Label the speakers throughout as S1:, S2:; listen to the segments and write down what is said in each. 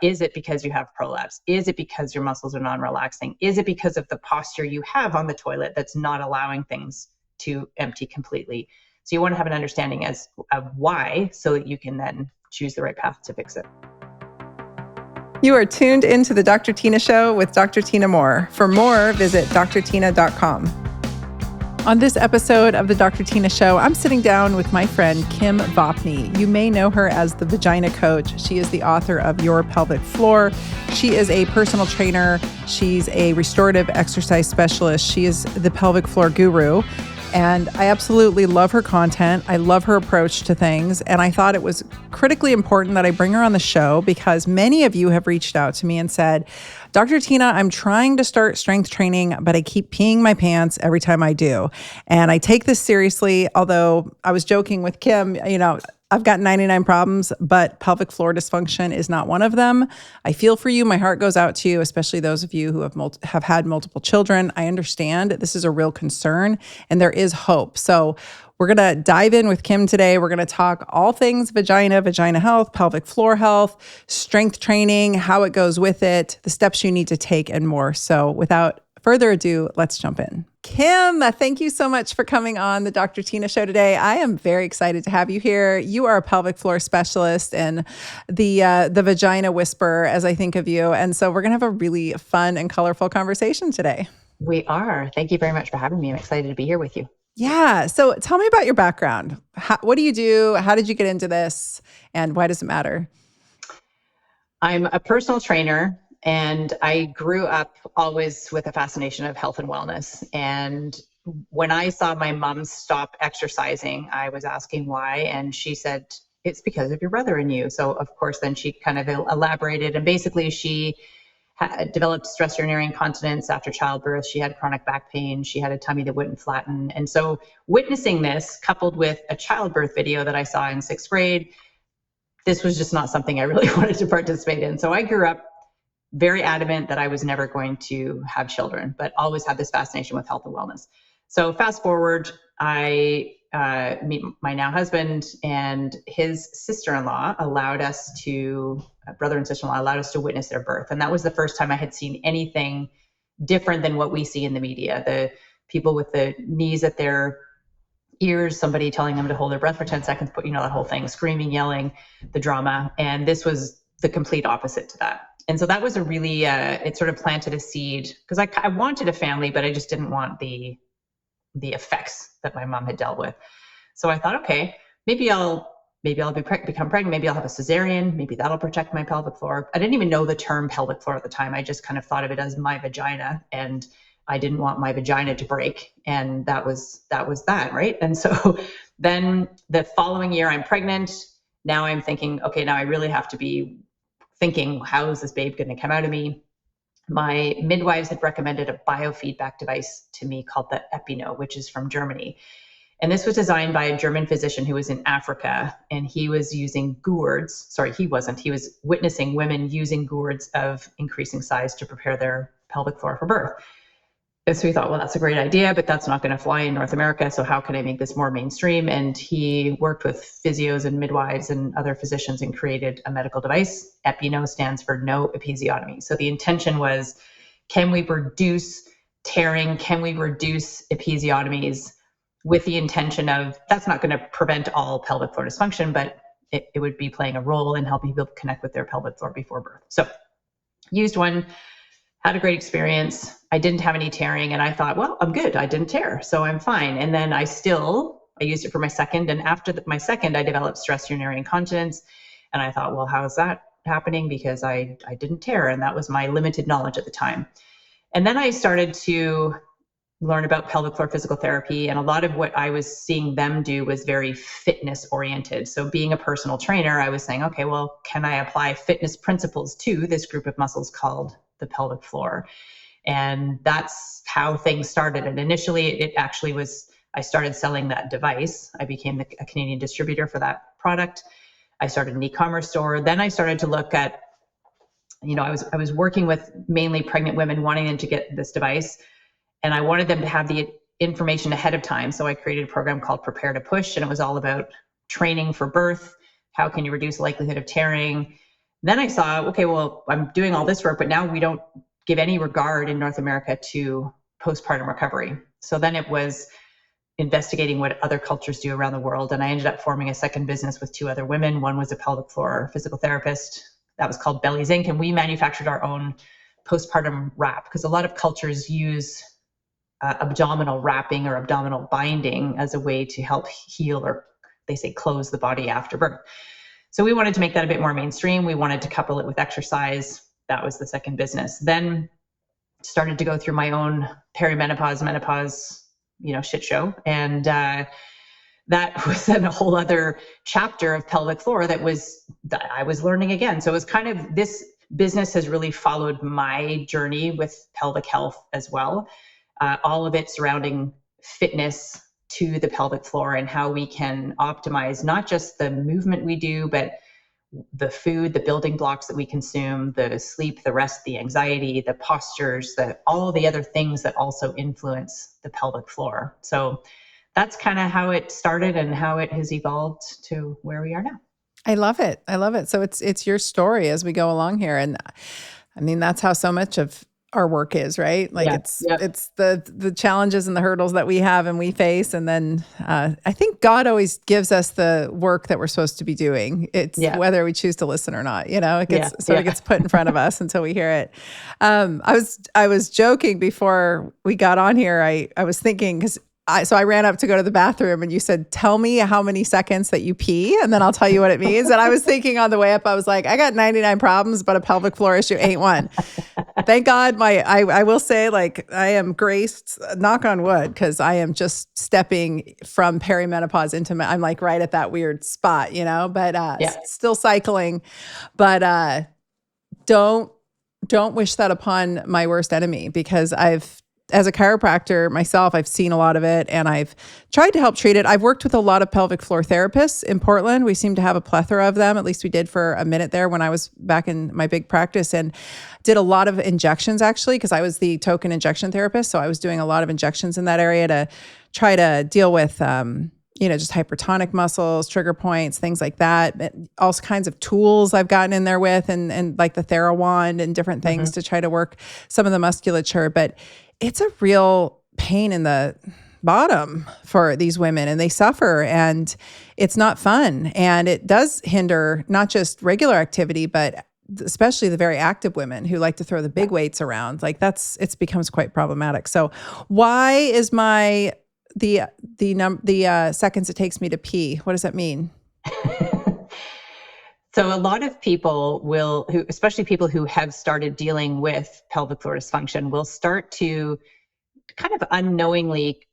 S1: Is it because you have prolapse? Is it because your muscles are non-relaxing? Is it because of the posture you have on the toilet that's not allowing things to empty completely? So you want to have an understanding of why, so that you can then choose the right path to fix it.
S2: You are tuned into the Dr. Tina Show with Dr. Tina Moore. For more, visit drtyna.com. On this episode of the Dr. Tina Show, I'm sitting down with my friend Kim Vopni. You may know her as the Vagina Coach. She is the author of Your Pelvic Floor. She is a personal trainer. She's a restorative exercise specialist. She is the pelvic floor guru. And I absolutely love her content. I love her approach to things. And I thought it was critically important that I bring her on the show because many of you have reached out to me and said, Dr. Tina, I'm trying to start strength training, but I keep peeing my pants every time I do. And I take this seriously, although I was joking with Kim, I've got 99 problems, but pelvic floor dysfunction is not one of them. I feel for you. My heart goes out to you, especially those of you who have had multiple children. I understand this is a real concern and there is hope. So we're going to dive in with Kim today. We're going to talk all things vagina health, pelvic floor health, strength training, how it goes with it, the steps you need to take, and more. So without further ado, let's jump in. Kim, thank you so much for coming on the Dr. Tina Show today. I am very excited to have you here. You are a pelvic floor specialist and the vagina whisperer, as I think of you. And so we're going to have a really fun and colorful conversation today.
S1: We are. Thank you very much for having me. I'm excited to be here with you.
S2: Yeah. So tell me about your background. What do you do? How did you get into this? And why does it matter?
S1: I'm a personal trainer. And I grew up always with a fascination of health and wellness. And when I saw my mom stop exercising, I was asking why. And she said, it's because of your brother and you. So of course, then she kind of elaborated. And basically she had developed stress urinary incontinence after childbirth. She had chronic back pain. She had a tummy that wouldn't flatten. And so witnessing this, coupled with a childbirth video that I saw in 6th grade, this was just not something I really wanted to participate in. So I grew up very adamant that I was never going to have children, but always had this fascination with health and wellness. So fast forward, I meet my now husband, and his sister-in-law brother and sister-in-law allowed us to witness their birth. And that was the first time I had seen anything different than what we see in the media. The people with the knees at their ears, somebody telling them to hold their breath for 10 seconds, but that whole thing, screaming, yelling, the drama. And this was the complete opposite to that. And so that was a really, it sort of planted a seed because I wanted a family, but I just didn't want the effects that my mom had dealt with. So I thought, okay, maybe I'll become pregnant. Maybe I'll have a cesarean. Maybe that'll protect my pelvic floor. I didn't even know the term pelvic floor at the time. I just kind of thought of it as my vagina, and I didn't want my vagina to break. And that was that, right? And so then the following year I'm pregnant. Now I'm thinking, okay, now I really have to be thinking, how is this babe going to come out of me? My midwives had recommended a biofeedback device to me called the Epino, which is from Germany. And this was designed by a German physician who was in Africa, and he was using gourds. Sorry, he wasn't. He was witnessing women using gourds of increasing size to prepare their pelvic floor for birth. And so we thought, well, that's a great idea, but that's not going to fly in North America. So how can I make this more mainstream? And he worked with physios and midwives and other physicians and created a medical device. Epino stands for no episiotomy. So the intention was, can we reduce tearing? Can we reduce episiotomies, with the intention of, that's not going to prevent all pelvic floor dysfunction, but it would be playing a role in helping people connect with their pelvic floor before birth. So used one, had a great experience. I didn't have any tearing, and I thought, well, I'm good. I didn't tear, so I'm fine. And then I used it for my second. And after my second, I developed stress urinary incontinence. And I thought, well, how is that happening? Because I didn't tear. And that was my limited knowledge at the time. And then I started to learn about pelvic floor physical therapy. And a lot of what I was seeing them do was very fitness oriented. So being a personal trainer, I was saying, okay, well, can I apply fitness principles to this group of muscles called the pelvic floor? And that's how things started. And initially it actually was, I started selling that device. I became a Canadian distributor for that product. I started an e-commerce store. Then I started to look at, I was working with mainly pregnant women wanting them to get this device. And I wanted them to have the information ahead of time. So I created a program called Prepare to Push. And it was all about training for birth. How can you reduce the likelihood of tearing? Then I saw, okay, well, I'm doing all this work, but now we don't give any regard in North America to postpartum recovery. So then it was investigating what other cultures do around the world. And I ended up forming a second business with 2 other women. One was a pelvic floor physical therapist. That was called Bellies Inc. And we manufactured our own postpartum wrap, because a lot of cultures use abdominal wrapping or abdominal binding as a way to help heal, or they say close the body after birth. So we wanted to make that a bit more mainstream. We wanted to couple it with exercise. That was the second business. Then started to go through my own perimenopause, menopause, shit show. And that was then a whole other chapter of pelvic floor that I was learning again. So it was kind of, this business has really followed my journey with pelvic health as well. All of it surrounding fitness to the pelvic floor and how we can optimize not just the movement we do, but the food, the building blocks that we consume, the sleep, the rest, the anxiety, the postures, all the other things that also influence the pelvic floor. So that's kind of how it started and how it has evolved to where we are now.
S2: I love it. I love it. So it's your story as we go along here. And I mean, that's how so much of our work is, right? Like it's the challenges and the hurdles that we have and we face. And then I think God always gives us the work that we're supposed to be doing. It's whether we choose to listen or not, it gets sort of gets put in front of us until we hear it. I was joking before we got on here. I was thinking, because I ran up to go to the bathroom and you said, tell me how many seconds that you pee and then I'll tell you what it means. And I was thinking on the way up, I was like, I got 99 problems, but a pelvic floor issue ain't one. Thank God I will say, like, I am graced, knock on wood, because I am just stepping from perimenopause into, I'm like right at that weird spot, but still cycling. But don't wish that upon my worst enemy, because as a chiropractor myself, I've seen a lot of it and I've tried to help treat it. I've worked with a lot of pelvic floor therapists in Portland. We seem to have a plethora of them. At least we did for a minute there when I was back in my big practice, and did a lot of injections actually, because I was the token injection therapist. So I was doing a lot of injections in that area to try to deal with, just hypertonic muscles, trigger points, things like that. All kinds of tools I've gotten in there with, and like the TheraWand and different things to try to work some of the musculature. But it's a real pain in the bottom for these women, and they suffer, and it's not fun. And it does hinder not just regular activity, but especially the very active women who like to throw the big weights around. Like it becomes quite problematic. So why is the seconds it takes me to pee? What does that mean?
S1: So a lot of people especially people who have started dealing with pelvic floor dysfunction, will start to kind of unknowingly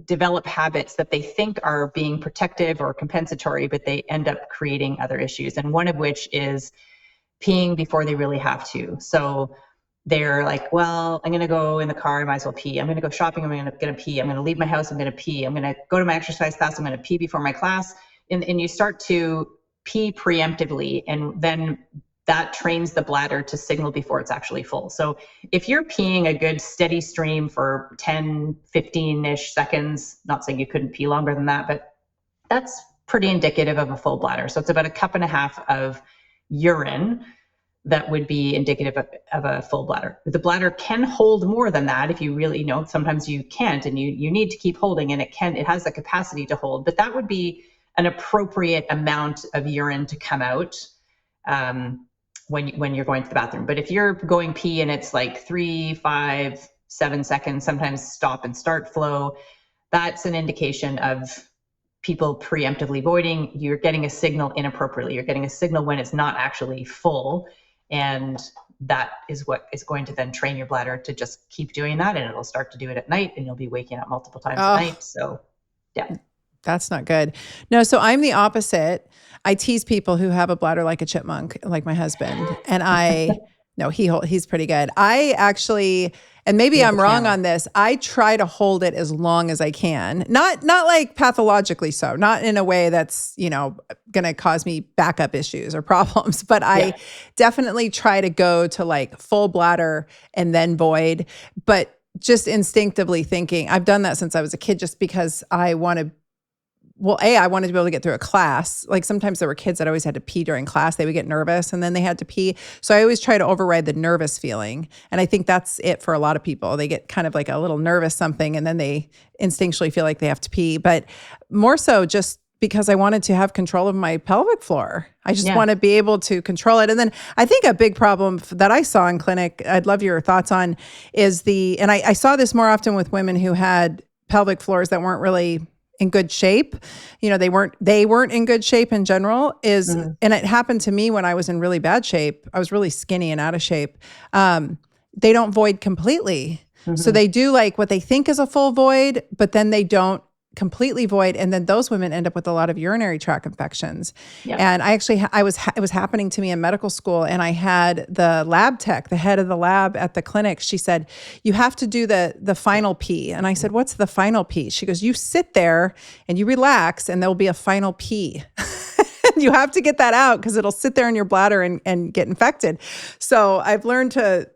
S1: develop habits that they think are being protective or compensatory, but they end up creating other issues. And one of which is peeing before they really have to. So they're like, well, I'm going to go in the car, I might as well pee. I'm going to go shopping, I'm going to pee. I'm going to leave my house, I'm going to pee. I'm going to go to my exercise class, I'm going to pee before my class. And you start to pee preemptively, and then that trains the bladder to signal before it's actually full. So if you're peeing a good steady stream for 10, 15-ish seconds, not saying you couldn't pee longer than that, but that's pretty indicative of a full bladder. So it's about 1.5 cups of urine that would be indicative of a full bladder. The bladder can hold more than that if you really, sometimes you can't, and you need to keep holding, and it has the capacity to hold, but that would be an appropriate amount of urine to come out when you're going to the bathroom. But if you're going pee and it's like 3, 5, 7 seconds, sometimes stop and start flow, that's an indication of people preemptively voiding. You're getting a signal inappropriately. You're getting a signal when it's not actually full. And that is what is going to then train your bladder to just keep doing that. And it'll start to do it at night, and you'll be waking up multiple times at night. So yeah.
S2: That's not good. No, so I'm the opposite. I tease people who have a bladder like a chipmunk, like my husband. And he's pretty good. I actually, and maybe I'm wrong on this, I try to hold it as long as I can. Not like pathologically so, not in a way that's, going to cause me backup issues or problems, but I definitely try to go to like full bladder and then void, but just instinctively thinking, I've done that since I was a kid, just because I want to well, I wanted to be able to get through a class. Like sometimes there were kids that always had to pee during class. They would get nervous and then they had to pee. So I always try to override the nervous feeling. And I think that's it for a lot of people. They get kind of like a little nervous something and then they instinctually feel like they have to pee. But more so just because I wanted to have control of my pelvic floor. I just want to be able to control it. And then I think a big problem that I saw in clinic, I'd love your thoughts on, is and I saw this more often with women who had pelvic floors that weren't really in good shape. You know, they weren't in good shape in general and it happened to me when I was in really bad shape. I was really skinny and out of shape. They don't void completely. So they do like what they think is a full void, but then they don't completely void. And then those women end up with a lot of urinary tract infections. Yeah. And it was happening to me in medical school. And I had the lab tech, the head of the lab at the clinic. She said, you have to do the final pee. And I said, what's the final pee? She goes, you sit there and you relax and there'll be a final pee. You have to get that out because it'll sit there in your bladder and get infected. So I've learned to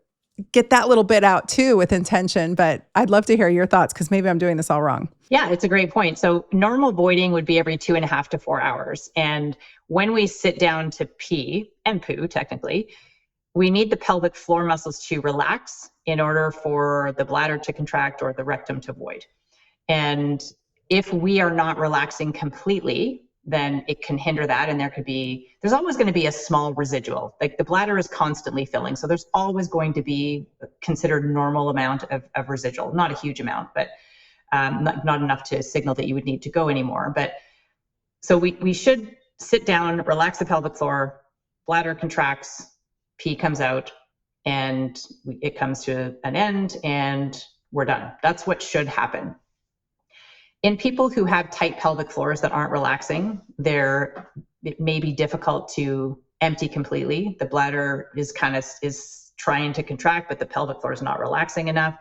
S2: get that little bit out too with intention, but I'd love to hear your thoughts because maybe I'm doing this all wrong.
S1: Yeah, it's a great point. So normal voiding would be every 2.5 to 4 hours. And when we sit down to pee and poo, technically, we need the pelvic floor muscles to relax in order for the bladder to contract or the rectum to void. And if we are not relaxing completely, then it can hinder that. And there's always going to be a small residual. Like the bladder is constantly filling. So there's always going to be a considered normal amount of residual, not a huge amount, but not enough to signal that you would need to go anymore. But so we should sit down, relax the pelvic floor, bladder contracts, pee comes out, and it comes to an end and we're done. That's what should happen. In people who have tight pelvic floors that aren't relaxing, it may be difficult to empty completely. The bladder is trying to contract, but the pelvic floor is not relaxing enough.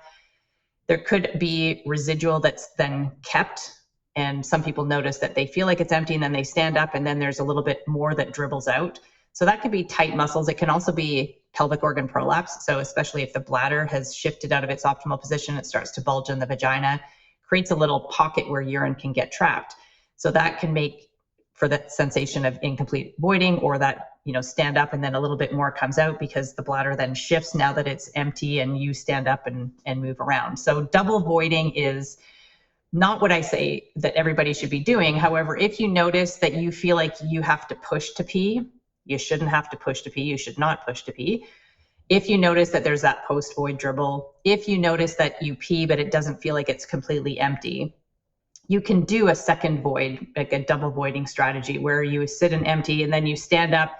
S1: There could be residual that's then kept. And some people notice that they feel like it's empty and then they stand up and then there's a little bit more that dribbles out. So that could be tight muscles. It can also be pelvic organ prolapse. So especially if the bladder has shifted out of its optimal position, it starts to bulge in the vagina, creates a little pocket where urine can get trapped. So that can make for that sensation of incomplete voiding, or that, stand up and then a little bit more comes out because the bladder then shifts now that it's empty and you stand up and move around. So double voiding is not what I say that everybody should be doing. However, if you notice that you feel like you have to push to pee, you shouldn't have to push to pee. You should not push to pee. If you notice that there's that post-void dribble, if you notice that you pee but it doesn't feel like it's completely empty, you can do a second void, like a double voiding strategy, where you sit and empty and then you stand up,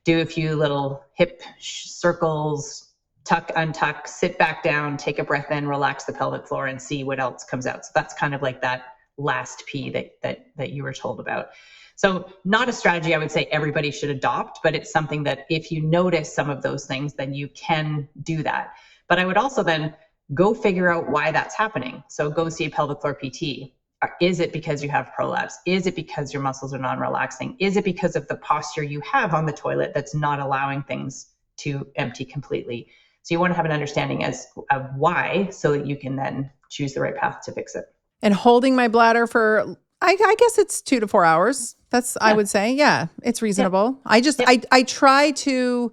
S1: do a few little hip circles, tuck, untuck, sit back down, take a breath in, relax the pelvic floor, and see what else comes out. So that's kind of like that last pee that you were told about. So not a strategy I would say everybody should adopt, but it's something that if you notice some of those things, then you can do that. But I would also then go figure out why that's happening. So go see a pelvic floor PT. Is it because you have prolapse? Is it because your muscles are non-relaxing? Is it because of the posture you have on the toilet that's not allowing things to empty completely? So you want to have an understanding of why, so that you can then choose the right path to fix it.
S2: And holding my bladder for, I guess it's 2 to 4 hours. That's, I would say, it's reasonable. Yeah. I try to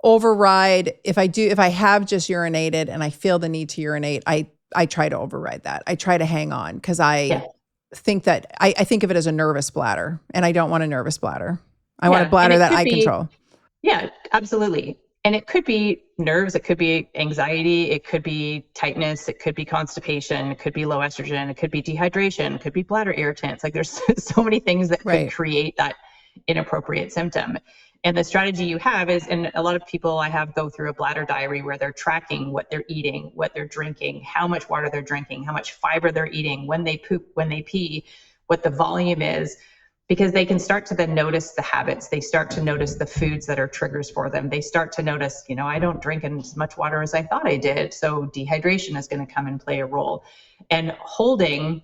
S2: override if I have just urinated and I feel the need to urinate, I try to override that. I try to hang on because I think that I think of it as a nervous bladder, and I don't want a nervous bladder. I want a bladder that I control.
S1: Yeah, absolutely. And it could be nerves, it could be anxiety, it could be tightness, it could be constipation, it could be low estrogen, it could be dehydration, it could be bladder irritants. Like there's so many things that could create that inappropriate symptom. And the strategy you have is, and a lot of people I have go through a bladder diary where they're tracking what they're eating, what they're drinking, how much water they're drinking, how much fiber they're eating, when they poop, when they pee, what the volume is, because they can start to then notice the habits. They start to notice the foods that are triggers for them. They start to notice, I don't drink as much water as I thought I did. So dehydration is going to come and play a role. And holding,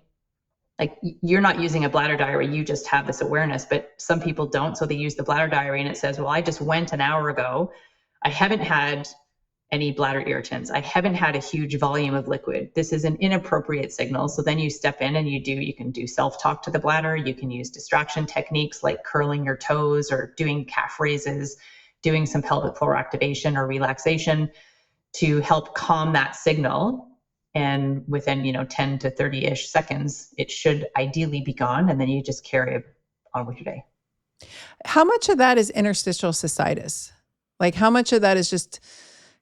S1: like you're not using a bladder diary, you just have this awareness, but some people don't. So they use the bladder diary and it says, well, I just went an hour ago. I haven't had any bladder irritants. I haven't had a huge volume of liquid. This is an inappropriate signal. So then you step in and you can do self-talk to the bladder. You can use distraction techniques like curling your toes or doing calf raises, doing some pelvic floor activation or relaxation to help calm that signal. And within, 10 to 30-ish seconds, it should ideally be gone. And then you just carry on with your day.
S2: How much of that is interstitial cystitis? Like how much of that is just,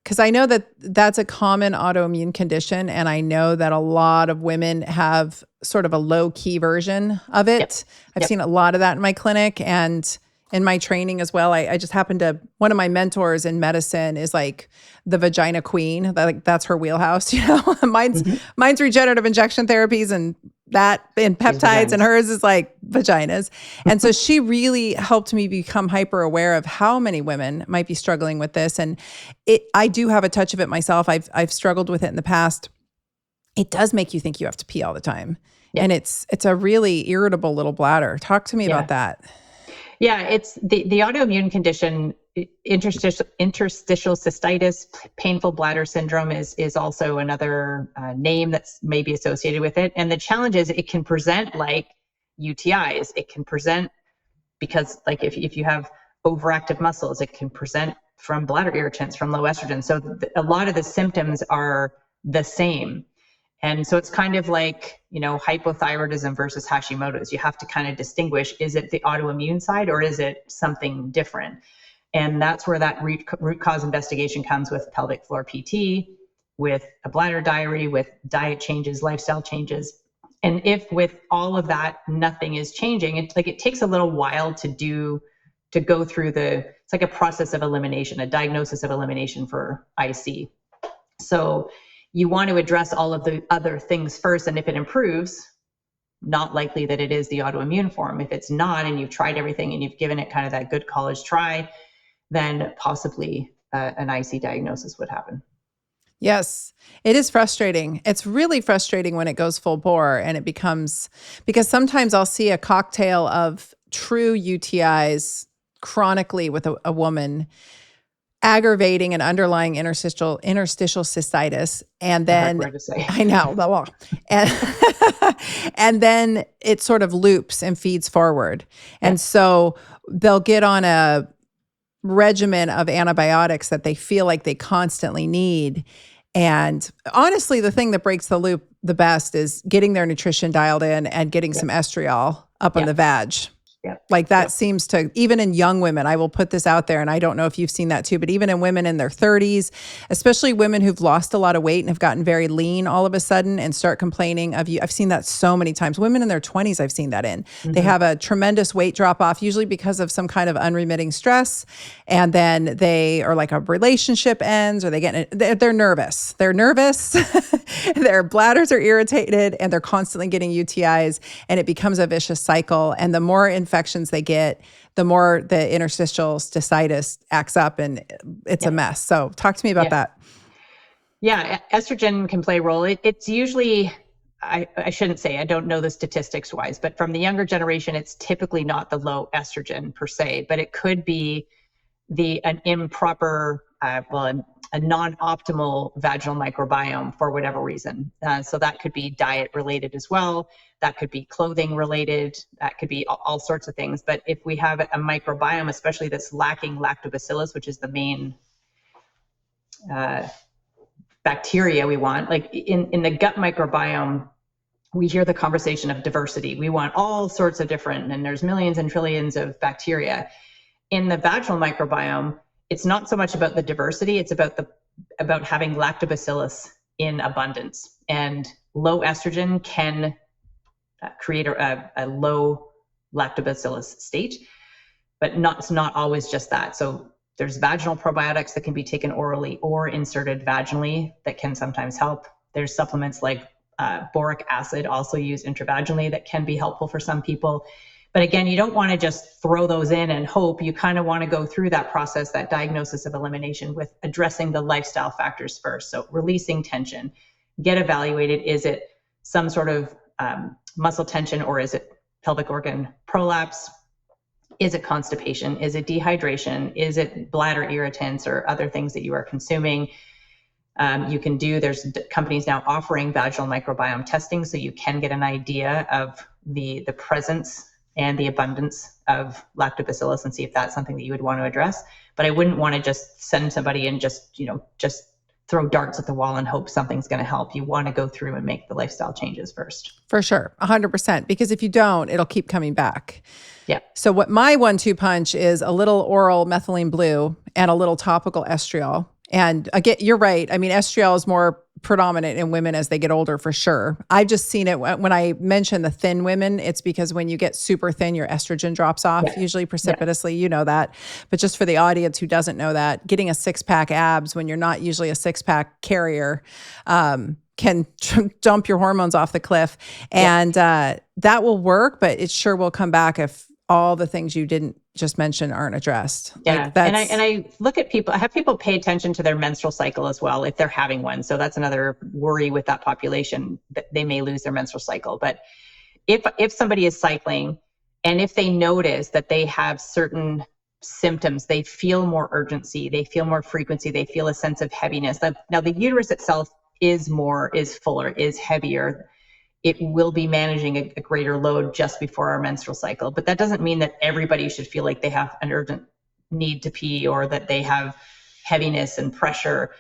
S2: because I know that that's a common autoimmune condition. And I know that a lot of women have sort of a low key version of it.
S1: Yep.
S2: I've seen a lot of that in my clinic and in my training as well. I just happened to, one of my mentors in medicine is like the vagina queen. That's her wheelhouse, Mine's regenerative injection therapies and peptides, and hers is like vaginas. And so she really helped me become hyper aware of how many women might be struggling with this. And I do have a touch of it myself. I've struggled with it in the past. It does make you think you have to pee all the time. Yeah. And it's a really irritable little bladder. Talk to me about that.
S1: Yeah, it's the autoimmune condition, interstitial cystitis, painful bladder syndrome is also another name that's maybe associated with it. And the challenge is it can present like UTIs. It can present because like if you have overactive muscles, it can present from bladder irritants, from low estrogen. So a lot of the symptoms are the same. And so it's kind of like, hypothyroidism versus Hashimoto's. You have to kind of distinguish, is it the autoimmune side or is it something different? And that's where that root cause investigation comes with pelvic floor PT, with a bladder diary, with diet changes, lifestyle changes. And if with all of that, nothing is changing, it takes a little while to go through it's like a process of elimination, a diagnosis of elimination for IC. So you want to address all of the other things first. And if it improves, not likely that it is the autoimmune form. If it's not, and you've tried everything and you've given it kind of that good college try, then possibly an IC diagnosis would happen.
S2: Yes, it is frustrating. It's really frustrating when it goes full bore and it becomes, because sometimes I'll see a cocktail of true UTIs chronically with a woman, aggravating and underlying interstitial cystitis. And then I know, and then it sort of loops and feeds forward. Yeah. And so they'll get on a regimen of antibiotics that they feel like they constantly need. And honestly, the thing that breaks the loop the best is getting their nutrition dialed in and getting some estriol up on the vag. Yeah. Like that seems to, even in young women, I will put this out there, and I don't know if you've seen that too, but even in women in their 30s, especially women who've lost a lot of weight and have gotten very lean all of a sudden and start complaining of you. I've seen that so many times. Women in their 20s, I've seen that in. Mm-hmm. They have a tremendous weight drop off, usually because of some kind of unremitting stress. And then they are like a relationship ends, or they're nervous. They're nervous. Their bladders are irritated and they're constantly getting UTIs, and it becomes a vicious cycle. And the more infections they get, the more the interstitial cystitis acts up, and it's a mess. So talk to me about that.
S1: Yeah, estrogen can play a role. It's usually, I shouldn't say, I don't know the statistics wise, but from the younger generation, it's typically not the low estrogen per se, but it could be an improper, a non-optimal vaginal microbiome for whatever reason. So that could be diet related as well. That could be clothing related. That could be all sorts of things. But if we have a microbiome, especially that's lacking lactobacillus, which is the main bacteria we want, like in the gut microbiome, we hear the conversation of diversity. We want all sorts of different, and there's millions and trillions of bacteria. In the vaginal microbiome, it's not so much about the diversity, it's about having lactobacillus in abundance. And low estrogen can create a low lactobacillus state, but it's not always just that. So there's vaginal probiotics that can be taken orally or inserted vaginally that can sometimes help. There's supplements like boric acid, also used intravaginally, that can be helpful for some people. But again, you don't want to just throw those in and hope. You kind of want to go through that process, that diagnosis of elimination, with addressing the lifestyle factors first. So releasing tension, get evaluated. Is it some sort of muscle tension, or is it pelvic organ prolapse? Is it constipation? Is it dehydration? Is it bladder irritants or other things that you are consuming? There's companies now offering vaginal microbiome testing, so you can get an idea of the presence and the abundance of lactobacillus and see if that's something that you would want to address. But I wouldn't want to just send somebody and just throw darts at the wall and hope something's going to help. You want to go through and make the lifestyle changes first.
S2: For sure. 100%. Because if you don't, it'll keep coming back.
S1: Yeah.
S2: So what my 1-2 punch is a little oral methylene blue and a little topical estriol. And again, you're right. I mean, estriol is more predominant in women as they get older, for sure. I've just seen it when I mention the thin women, it's because when you get super thin, your estrogen drops off, usually precipitously, you know that. But just for the audience who doesn't know that, getting a 6-pack abs when you're not usually a 6-pack carrier can dump your hormones off the cliff. And that will work, but it sure will come back if all the things you didn't just mention aren't addressed.
S1: Yeah. And I look at people, I have people pay attention to their menstrual cycle as well, if they're having one. So that's another worry with that population, that they may lose their menstrual cycle. But if somebody is cycling and if they notice that they have certain symptoms, they feel more urgency, they feel more frequency, they feel a sense of heaviness. Now the uterus itself is fuller, is heavier. It will be managing a greater load just before our menstrual cycle. But that doesn't mean that everybody should feel like they have an urgent need to pee or that they have heaviness and pressure.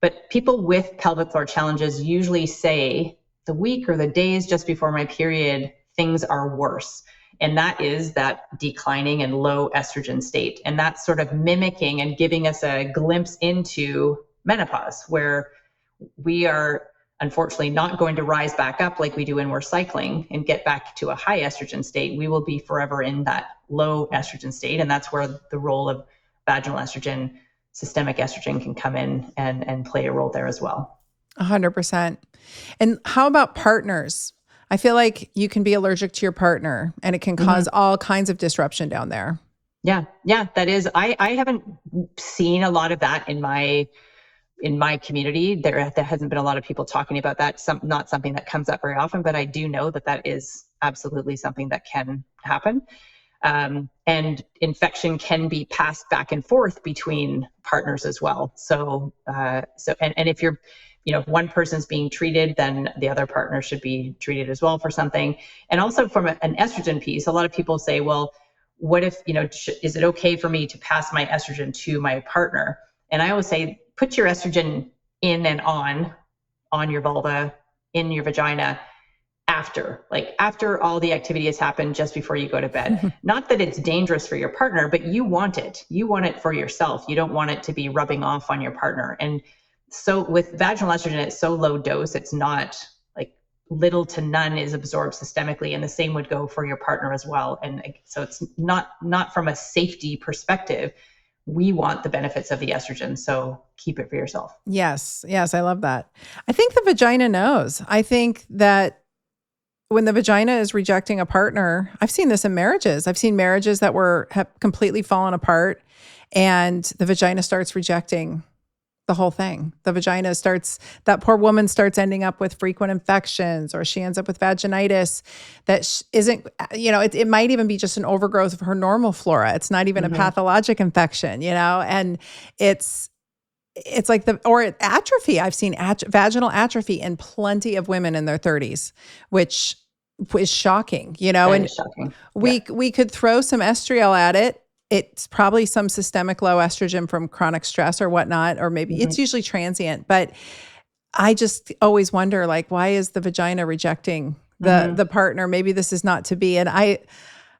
S1: But people with pelvic floor challenges usually say the week or the days just before my period, things are worse. And that is that declining and low estrogen state. And that's sort of mimicking and giving us a glimpse into menopause, where we are unfortunately not going to rise back up like we do when we're cycling and get back to a high estrogen state. We will be forever in that low estrogen state. And that's where the role of vaginal estrogen, systemic estrogen can come in and play a role there as well.
S2: 100%. And how about partners? I feel like you can be allergic to your partner and it can cause all kinds of disruption down there.
S1: Yeah, that is. I haven't seen a lot of that in my community. There hasn't been a lot of people talking about that. Not something that comes up very often, but I do know that is absolutely something that can happen. And infection can be passed back and forth between partners as well. So if you're, if one person's being treated, then the other partner should be treated as well for something. And also from an estrogen piece, a lot of people say, well, what if, is it okay for me to pass my estrogen to my partner? And I always say, put your estrogen in and on your vulva, in your vagina, after all the activity has happened, just before you go to bed. Not that it's dangerous for your partner, but you want it. You want it for yourself. You don't want it to be rubbing off on your partner. And so with vaginal estrogen, it's so low dose, it's not like little to none is absorbed systemically. And the same would go for your partner as well. And so it's not from a safety perspective. We want the benefits of the estrogen, so keep it for yourself.
S2: Yes, I love that. I think the vagina knows. I think that when the vagina is rejecting a partner, I've seen this in marriages. I've seen marriages that have completely fallen apart and the vagina starts rejecting the whole thing. The vagina that poor woman starts ending up with frequent infections, or she ends up with vaginitis that isn't, it might even be just an overgrowth of her normal flora. It's not even a pathologic infection, and it's like atrophy. I've seen vaginal atrophy in plenty of women in their 30s, which is shocking,
S1: That is shocking.
S2: We could throw some estriol at it. It's probably some systemic low estrogen from chronic stress or whatnot, or maybe it's usually transient. But I just always wonder, why is the vagina rejecting the partner? Maybe this is not to be. And I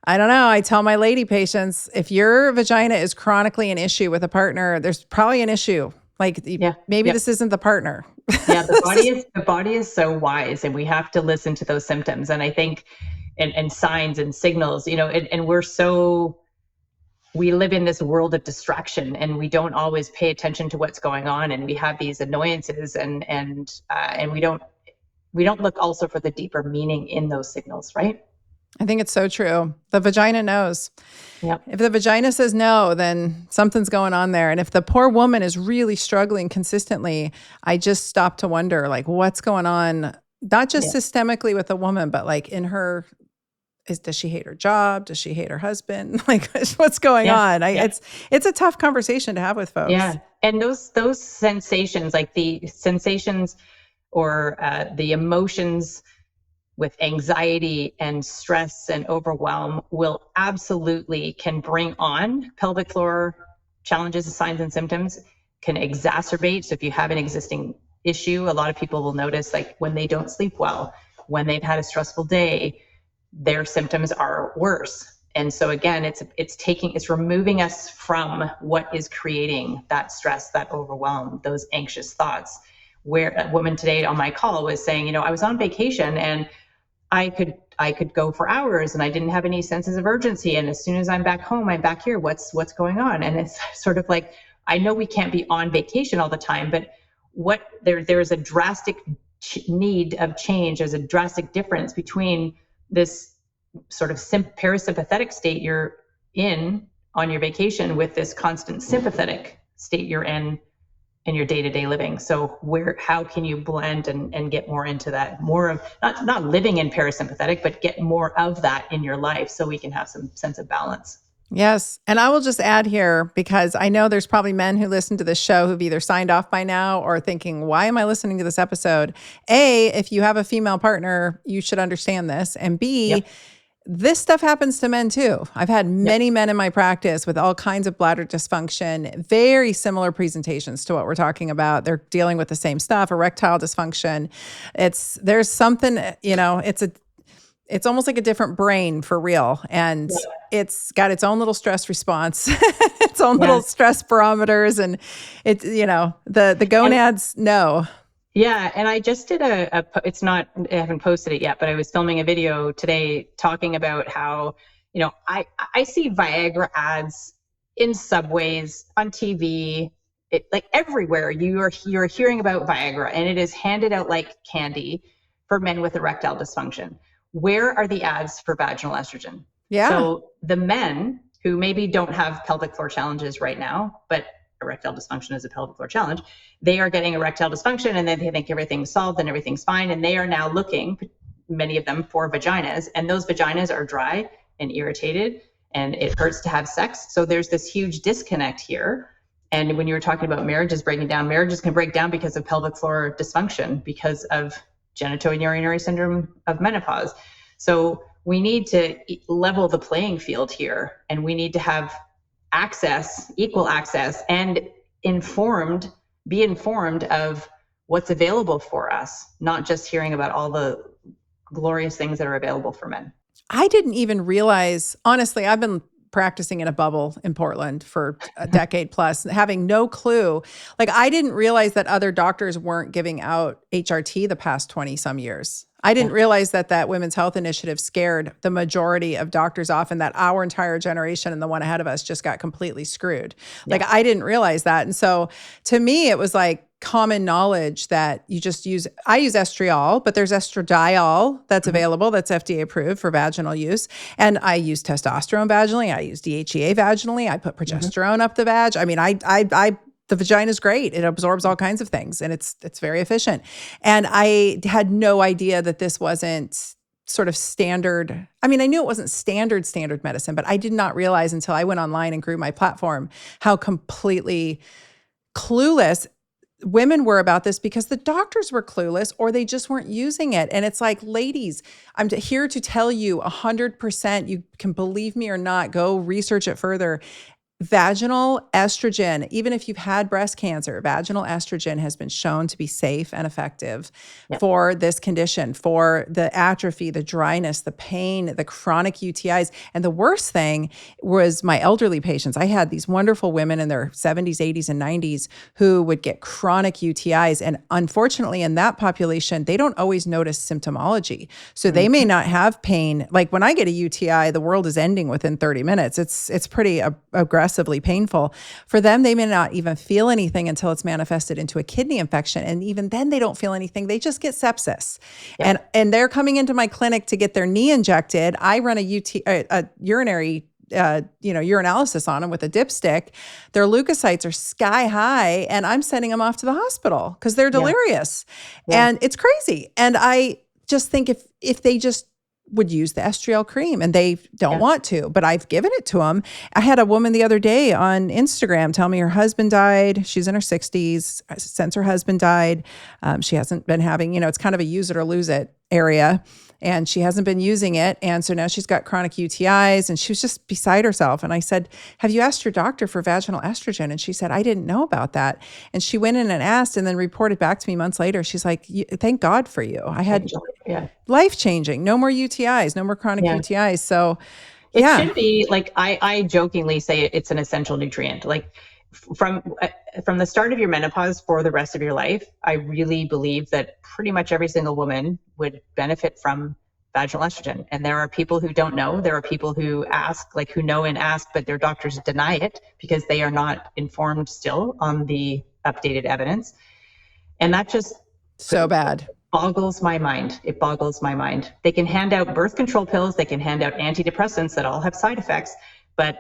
S2: don't know. I tell my lady patients, if your vagina is chronically an issue with a partner, there's probably an issue. Maybe this isn't the partner.
S1: Yeah, the body is so wise, and we have to listen to those symptoms. And I think, and signs and signals, and we live in this world of distraction, and we don't always pay attention to what's going on, and we have these annoyances, and we don't look also for the deeper meaning in those signals, right?
S2: I think it's so true. The vagina knows.
S1: Yeah.
S2: If the vagina says no, then something's going on there. And if the poor woman is really struggling consistently, I just stop to wonder, what's going on, not just systemically with the woman, but in her. Does she hate her job? Does she hate her husband? What's going on? It's a tough conversation to have with folks.
S1: Yeah. And those sensations, like the sensations or the emotions with anxiety and stress and overwhelm will absolutely can bring on pelvic floor challenges, signs and symptoms, can exacerbate. So if you have an existing issue, a lot of people will notice, like when they don't sleep well, when they've had a stressful day, their symptoms are worse. And so again, it's removing us from what is creating that stress, that overwhelm, those anxious thoughts. Where a woman today on my call was saying, I was on vacation and I could go for hours and I didn't have any senses of urgency. And as soon as I'm back home, I'm back here. What's going on? And it's sort of like, I know we can't be on vacation all the time, but there's a drastic need of change. There's a drastic difference between this sort of parasympathetic state you're in on your vacation with this constant sympathetic state you're in your day-to-day living. So how can you blend and get more into that, more of not living in parasympathetic, but get more of that in your life so we can have some sense of balance.
S2: Yes. And I will just add here, because I know there's probably men who listen to this show who've either signed off by now or thinking, why am I listening to this episode? A, if you have a female partner, you should understand this. And B, yep. This stuff happens to men too. I've had many men in my practice with all kinds of bladder dysfunction, very similar presentations to what we're talking about. They're dealing with the same stuff, erectile dysfunction. There's something, it's almost like a different brain for real. And it's got its own little stress response, its own little stress barometers. And the gonads know.
S1: Yeah. And I just did I haven't posted it yet, but I was filming a video today talking about how, I see Viagra ads in subways, on TV, like everywhere. You're hearing about Viagra, and it is handed out like candy for men with erectile dysfunction. Where are the ads for vaginal estrogen?
S2: Yeah.
S1: So the men who maybe don't have pelvic floor challenges right now, but erectile dysfunction is a pelvic floor challenge, they are getting erectile dysfunction and then they think everything's solved and everything's fine. And they are now looking, many of them, for vaginas, and those vaginas are dry and irritated and it hurts to have sex. So there's this huge disconnect here. And when you were talking about marriages breaking down, marriages can break down because of pelvic floor dysfunction, because of genitourinary syndrome of menopause. So we need to level the playing field here, and we need to have equal access, and be informed of what's available for us, not just hearing about all the glorious things that are available for men.
S2: I didn't even realize, honestly, I've been practicing in a bubble in Portland for a decade plus, having no clue. Like, I didn't realize that other doctors weren't giving out HRT the past 20 some years. I didn't realize that Women's Health Initiative scared the majority of doctors off, and that our entire generation and the one ahead of us just got completely screwed. Yeah. Like, I didn't realize that. And so to me, it was like common knowledge that I use estriol, but there's estradiol that's available, that's FDA approved for vaginal use. And I use testosterone vaginally. I use DHEA vaginally. I put progesterone up the vag. I mean, the vagina is great. It absorbs all kinds of things, and it's very efficient. And I had no idea that this wasn't sort of standard. I mean, I knew it wasn't standard medicine, but I did not realize until I went online and grew my platform how completely clueless women were about this, because the doctors were clueless or they just weren't using it. And it's like, ladies, I'm here to tell you 100%, you can believe me or not, go research it further. Vaginal estrogen, even if you've had breast cancer, vaginal estrogen has been shown to be safe and effective for this condition, for the atrophy, the dryness, the pain, the chronic UTIs. And the worst thing was my elderly patients. I had these wonderful women in their 70s, 80s, and 90s who would get chronic UTIs. And unfortunately, in that population, they don't always notice symptomology. So they may not have pain. Like when I get a UTI, the world is ending within 30 minutes. It's pretty aggressively painful. For them, they may not even feel anything until it's manifested into a kidney infection. And even then they don't feel anything. They just get sepsis. Yeah. And they're coming into my clinic to get their knee injected. I run a urinary urinalysis on them with a dipstick. Their leukocytes are sky high, and I'm sending them off to the hospital because they're delirious. Yeah. And it's crazy. And I just think if they just would use the estriol cream and they don't want to, but I've given it to them. I had a woman the other day on Instagram tell me her husband died. She's in her 60s. Since her husband died, she hasn't been having, it's kind of a use it or lose it area. And she hasn't been using it. And so now she's got chronic UTIs and she was just beside herself. And I said, have you asked your doctor for vaginal estrogen? And she said, I didn't know about that. And she went in and asked and then reported back to me months later. She's like, thank God for you. I had life-changing, no more UTIs, no more chronic UTIs. So
S1: it should be like, I jokingly say it's an essential nutrient. Like from the start of your menopause for the rest of your life, I really believe that pretty much every single woman would benefit from vaginal estrogen. And there are people who don't know. There are people who ask, like who know and ask, but their doctors deny it because they are not informed still on the updated evidence. And that just
S2: so bad.
S1: Boggles my mind. It boggles my mind. They can hand out birth control pills. They can hand out antidepressants that all have side effects, but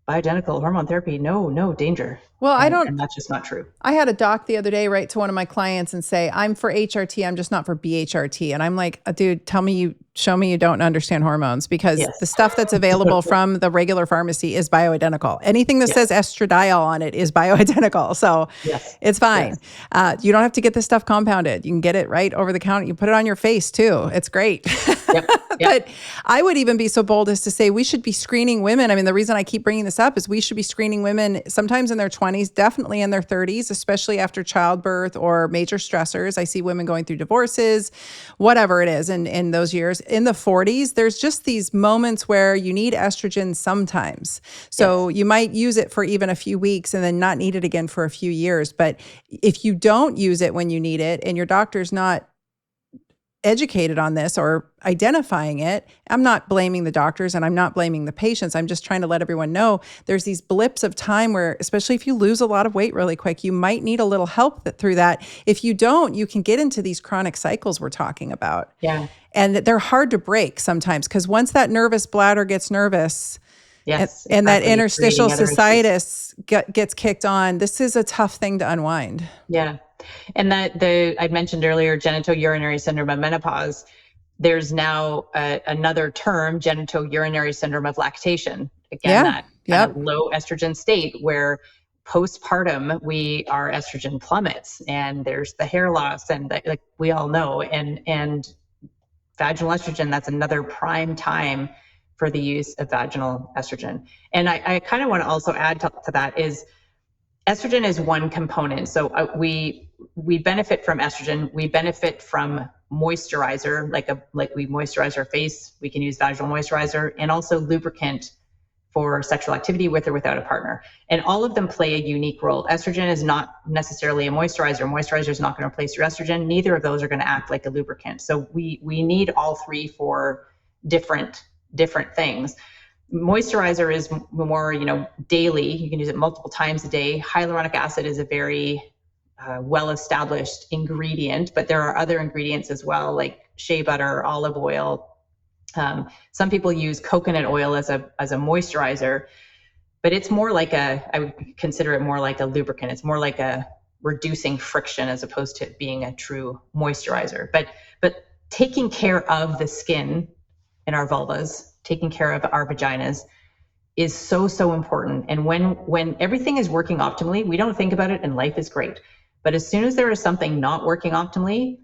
S1: bioidentical hormone therapy, no danger.
S2: Well,
S1: and that's just not true.
S2: I had a doc the other day write to one of my clients and say, I'm for HRT, I'm just not for BHRT. And I'm like, dude, show me you don't understand hormones, because the stuff that's available from the regular pharmacy is bioidentical. Anything that says estradiol on it is bioidentical. So it's fine. You don't have to get this stuff compounded. You can get it right over the counter. You put it on your face too. It's great. But I would even be so bold as to say we should be screening women. I mean, the reason I keep bringing this up is we should be screening women sometimes in their 20s, definitely in their 30s, especially after childbirth or major stressors. I see women going through divorces, whatever it is in those years. In the 40s, there's just these moments where you need estrogen sometimes. So you might use it for even a few weeks and then not need it again for a few years. But if you don't use it when you need it and your doctor's not educated on this or identifying it, I'm not blaming the doctors and I'm not blaming the patients. I'm just trying to let everyone know there's these blips of time where, especially if you lose a lot of weight really quick, you might need a little help through that. If you don't, you can get into these chronic cycles we're talking about. And they're hard to break sometimes because once that nervous bladder gets nervous, and that interstitial cystitis gets kicked on, this is a tough thing to unwind.
S1: And that I mentioned earlier, genitourinary syndrome of menopause, there's now another term, genitourinary syndrome of lactation. Again, that kind of low estrogen state where postpartum, our estrogen plummets and there's the hair loss and like we all know, and vaginal estrogen, that's another prime time for the use of vaginal estrogen. And I kind of want to also add to that is estrogen is one component. So we benefit from estrogen. We benefit from moisturizer, like we moisturize our face. We can use vaginal moisturizer and also lubricant for sexual activity with or without a partner. And all of them play a unique role. Estrogen is not necessarily a moisturizer. Moisturizer is not going to replace your estrogen. Neither of those are going to act like a lubricant. So we need all three for different things. Moisturizer is more, daily. You can use it multiple times a day. Hyaluronic acid is a very well-established ingredient, but there are other ingredients as well, like shea butter, olive oil. Some people use coconut oil as a moisturizer, but it's more like I would consider it more like a lubricant. It's more like a reducing friction as opposed to being a true moisturizer. But taking care of the skin in our vulvas, taking care of our vaginas is so important. And when everything is working optimally, we don't think about it and life is great. But as soon as there is something not working optimally,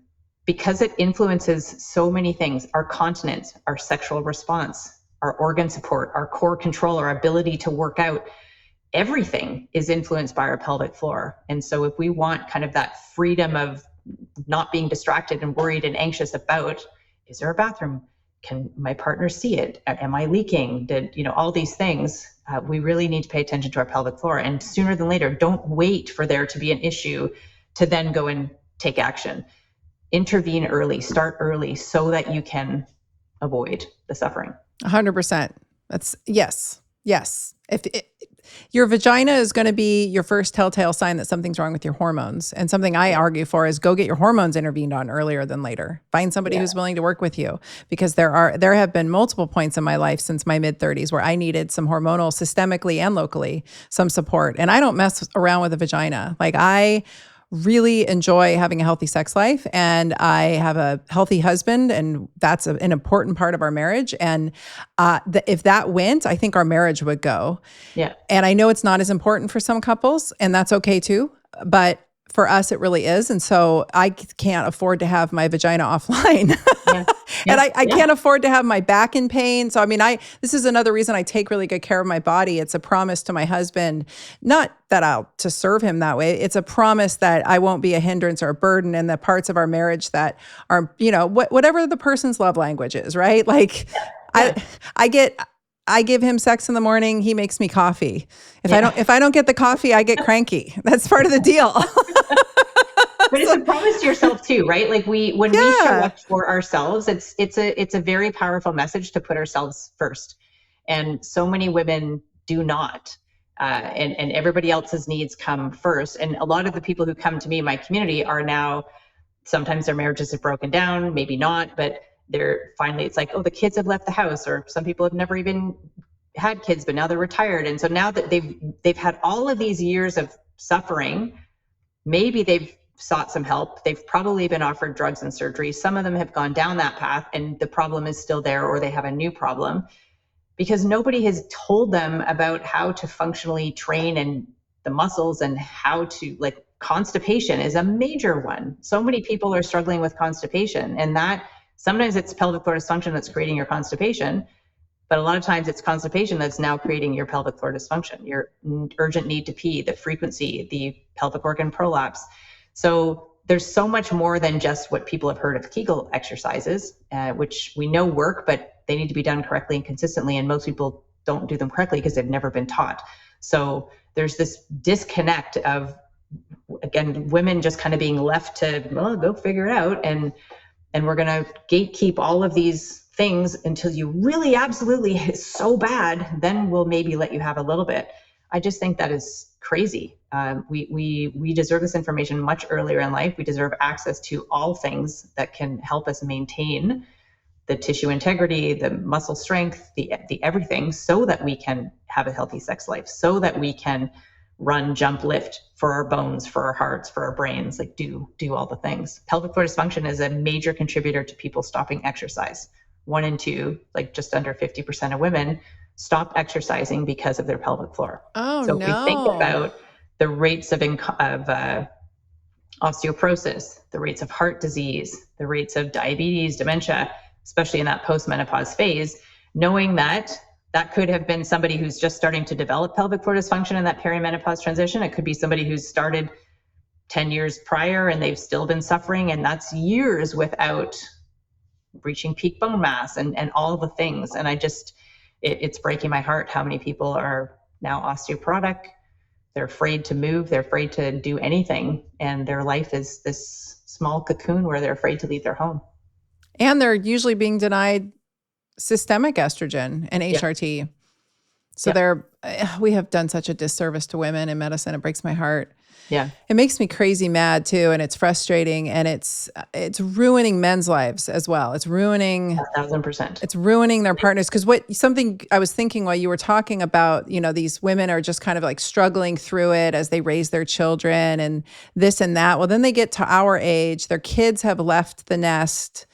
S1: because it influences so many things, our continence, our sexual response, our organ support, our core control, our ability to work out, everything is influenced by our pelvic floor. And so if we want kind of that freedom of not being distracted and worried and anxious about, is there a bathroom? Can my partner see it? Am I leaking? All these things, we really need to pay attention to our pelvic floor. And sooner than later, don't wait for there to be an issue to then go and take action. Intervene early, start early so that you can avoid the suffering.
S2: 100%. That's yes. Your vagina is going to be your first telltale sign that something's wrong with your hormones. And something I argue for is go get your hormones intervened on earlier than later. Find somebody who's willing to work with you, because there have been multiple points in my life since my mid-30s where I needed some hormonal, systemically and locally, some support. And I don't mess around with a vagina. Like I really enjoy having a healthy sex life, and I have a healthy husband, and that's an important part of our marriage. And if that went, I think our marriage would go.
S1: Yeah.
S2: And I know it's not as important for some couples, and that's okay too. But for us, it really is. And so I can't afford to have my vagina offline.
S1: Yeah.
S2: And I can't afford to have my back in pain. So, I mean, this is another reason I take really good care of my body. It's a promise to my husband, not that to serve him that way. It's a promise that I won't be a hindrance or a burden in the parts of our marriage that are, whatever the person's love language is, right? Like I give him sex in the morning. He makes me coffee. If I don't get the coffee, I get cranky. That's part of the deal.
S1: But it's a promise to yourself too, right? Like when we show up for ourselves, it's a very powerful message to put ourselves first. And so many women do not. And everybody else's needs come first. And a lot of the people who come to me in my community are now, sometimes their marriages have broken down, maybe not, but it's like, oh, the kids have left the house, or some people have never even had kids, but now they're retired. And so now that they've had all of these years of suffering, maybe they've sought some help. They've probably been offered drugs and surgery. Some of them have gone down that path and the problem is still there, or they have a new problem because nobody has told them about how to functionally train and the muscles and how to, like, constipation is a major one. So many people are struggling with constipation, and that sometimes it's pelvic floor dysfunction that's creating your constipation, but a lot of times it's constipation that's now creating your pelvic floor dysfunction, your urgent need to pee, the frequency, the pelvic organ prolapse. So there's so much more than just what people have heard of Kegel exercises, which we know work, but they need to be done correctly and consistently. And most people don't do them correctly because they've never been taught. So there's this disconnect of, again, women just kind of being left to, well, go figure it out. And we're going to gatekeep all of these things until you really absolutely is so bad, then we'll maybe let you have a little bit. I just think that is crazy. We deserve this information much earlier in life. We deserve access to all things that can help us maintain the tissue integrity, the muscle strength, the everything, so that we can have a healthy sex life, so that we can run, jump, lift for our bones, for our hearts, for our brains, like do all the things. Pelvic floor dysfunction is a major contributor to people stopping exercise. 1 in 2, like just under 50% of women stop exercising because of their pelvic floor.
S2: Oh,
S1: so
S2: no.
S1: If we think about the rates of osteoporosis, the rates of heart disease, the rates of diabetes, dementia, especially in that post-menopause phase, knowing that could have been somebody who's just starting to develop pelvic floor dysfunction in that perimenopause transition. It could be somebody who's started 10 years prior and they've still been suffering, and that's years without reaching peak bone mass and all the things. And it's breaking my heart how many people are now osteoporotic. They're afraid to move. They're afraid to do anything. And their life is this small cocoon where they're afraid to leave their home.
S2: And they're usually being denied systemic estrogen and HRT. Yeah. So we have done such a disservice to women in medicine. It breaks my heart.
S1: Yeah.
S2: It makes me crazy mad too. And it's frustrating, and it's ruining men's lives as well. It's ruining
S1: 1,000%.
S2: It's ruining their partners. Cause something I was thinking while you were talking about, these women are just kind of like struggling through it as they raise their children and this and that. Well, then they get to our age, their kids have left the nest,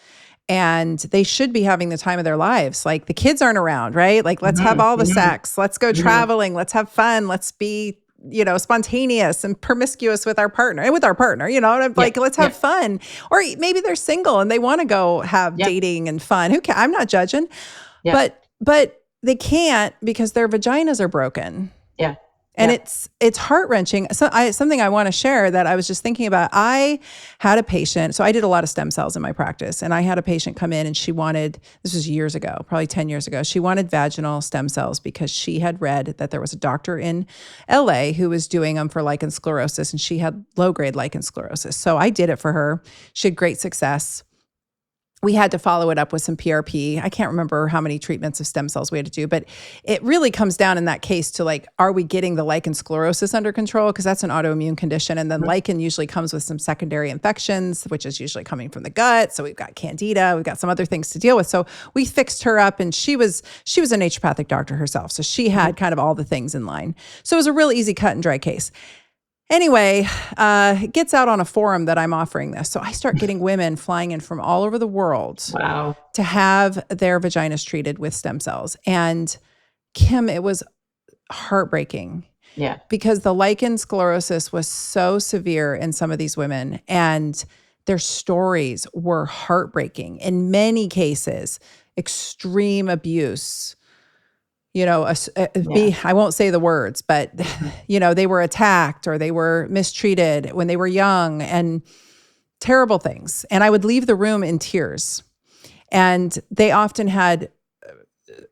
S2: and they should be having the time of their lives. Like, the kids aren't around, right? Like, let's have all the sex. Let's go traveling. Let's have fun. Let's be, spontaneous and promiscuous with our partner like, let's have fun. Or maybe they're single and they want to go have dating and fun. I'm not judging, but they can't because their vaginas are broken.
S1: Yeah.
S2: And it's heart-wrenching. So something I want to share that I was just thinking about. I had a patient, so I did a lot of stem cells in my practice, and I had a patient come in and this was years ago, probably 10 years ago, she wanted vaginal stem cells because she had read that there was a doctor in LA who was doing them for lichen sclerosis, and she had low-grade lichen sclerosis. So I did it for her. She had great success. We had to follow it up with some PRP. I can't remember how many treatments of stem cells we had to do, but it really comes down in that case to, like, are we getting the lichen sclerosis under control? Because that's an autoimmune condition. And then lichen usually comes with some secondary infections, which is usually coming from the gut. So we've got candida, we've got some other things to deal with. So we fixed her up, and she was a naturopathic doctor herself. So she had kind of all the things in line. So it was a real easy cut and dry case. Anyway, it gets out on a forum that I'm offering this. So I start getting women flying in from all over the world
S1: Wow.
S2: to have their vaginas treated with stem cells. And Kim, it was heartbreaking.
S1: Yeah.
S2: Because the lichen sclerosis was so severe in some of these women, and their stories were heartbreaking. In many cases, extreme abuse. I won't say the words, but, they were attacked or they were mistreated when they were young and terrible things. And I would leave the room in tears. And they often had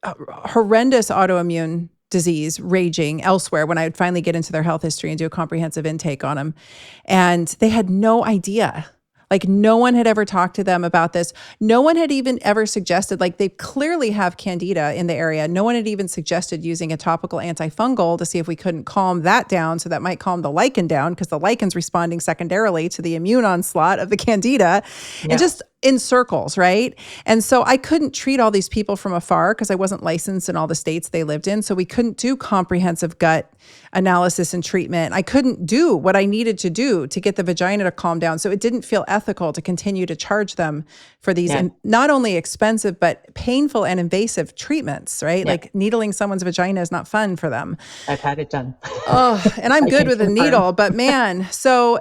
S2: horrendous autoimmune disease raging elsewhere when I would finally get into their health history and do a comprehensive intake on them. And they had no idea. Like, no one had ever talked to them about this. No one had even ever suggested, like, they clearly have candida in the area. No one had even suggested using a topical antifungal to see if we couldn't calm that down. So that might calm the lichen down, because the lichen's responding secondarily to the immune onslaught of the candida. Yeah. And just in circles, right? And so I couldn't treat all these people from afar because I wasn't licensed in all the states they lived in. So we couldn't do comprehensive gut analysis and treatment. I couldn't do what I needed to do to get the vagina to calm down. So it didn't feel ethical to continue to charge them for these not only expensive, but painful and invasive treatments, right? Yeah. Like, needling someone's vagina is not fun for them.
S1: I've had it done.
S2: And I'm good with a needle, but man, so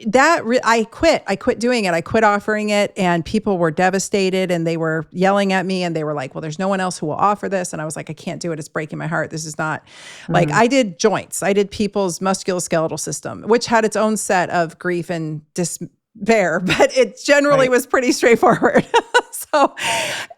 S2: I quit doing it. I quit offering it, and people were devastated, and they were yelling at me, and they were like, well, there's no one else who will offer this. And I was like, I can't do it. It's breaking my heart. This is not like, I did joints. I did people's musculoskeletal system, which had its own set of grief and despair, but it generally was pretty straightforward. So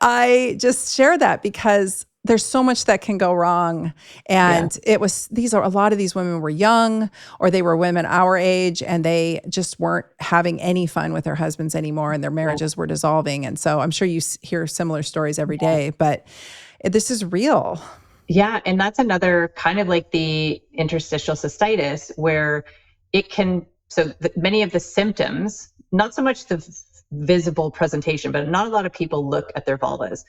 S2: I just share that because there's so much that can go wrong. And a lot of these women were young, or they were women our age, and they just weren't having any fun with their husbands anymore, and their marriages were dissolving. And so I'm sure you hear similar stories every day, but this is real.
S1: Yeah. And that's another kind of like the interstitial cystitis, where it can, many of the symptoms, not so much the visible presentation, but not a lot of people look at their vulvas.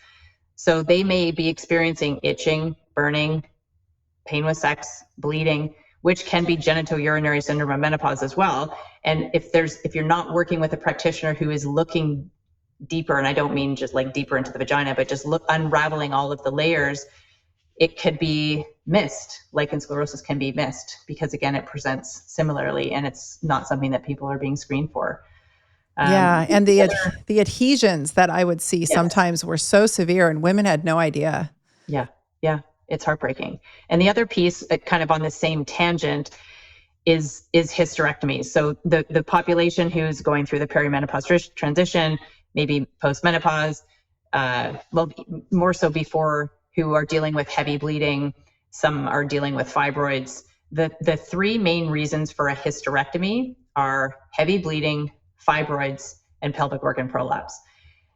S1: So they may be experiencing itching, burning, pain with sex, bleeding, which can be genitourinary syndrome of menopause as well. And if you're not working with a practitioner who is looking deeper, and I don't mean just like deeper into the vagina, but just unraveling all of the layers, it could be missed. Lichen sclerosis can be missed because, again, it presents similarly, and it's not something that people are being screened for.
S2: And the adhesions that I would see sometimes were so severe, and women had no idea.
S1: Yeah, it's heartbreaking. And the other piece, kind of on the same tangent, is hysterectomies. So the population who's going through the perimenopause transition, maybe post-menopause, more so before, who are dealing with heavy bleeding, some are dealing with fibroids. The three main reasons for a hysterectomy are heavy bleeding, fibroids, and pelvic organ prolapse.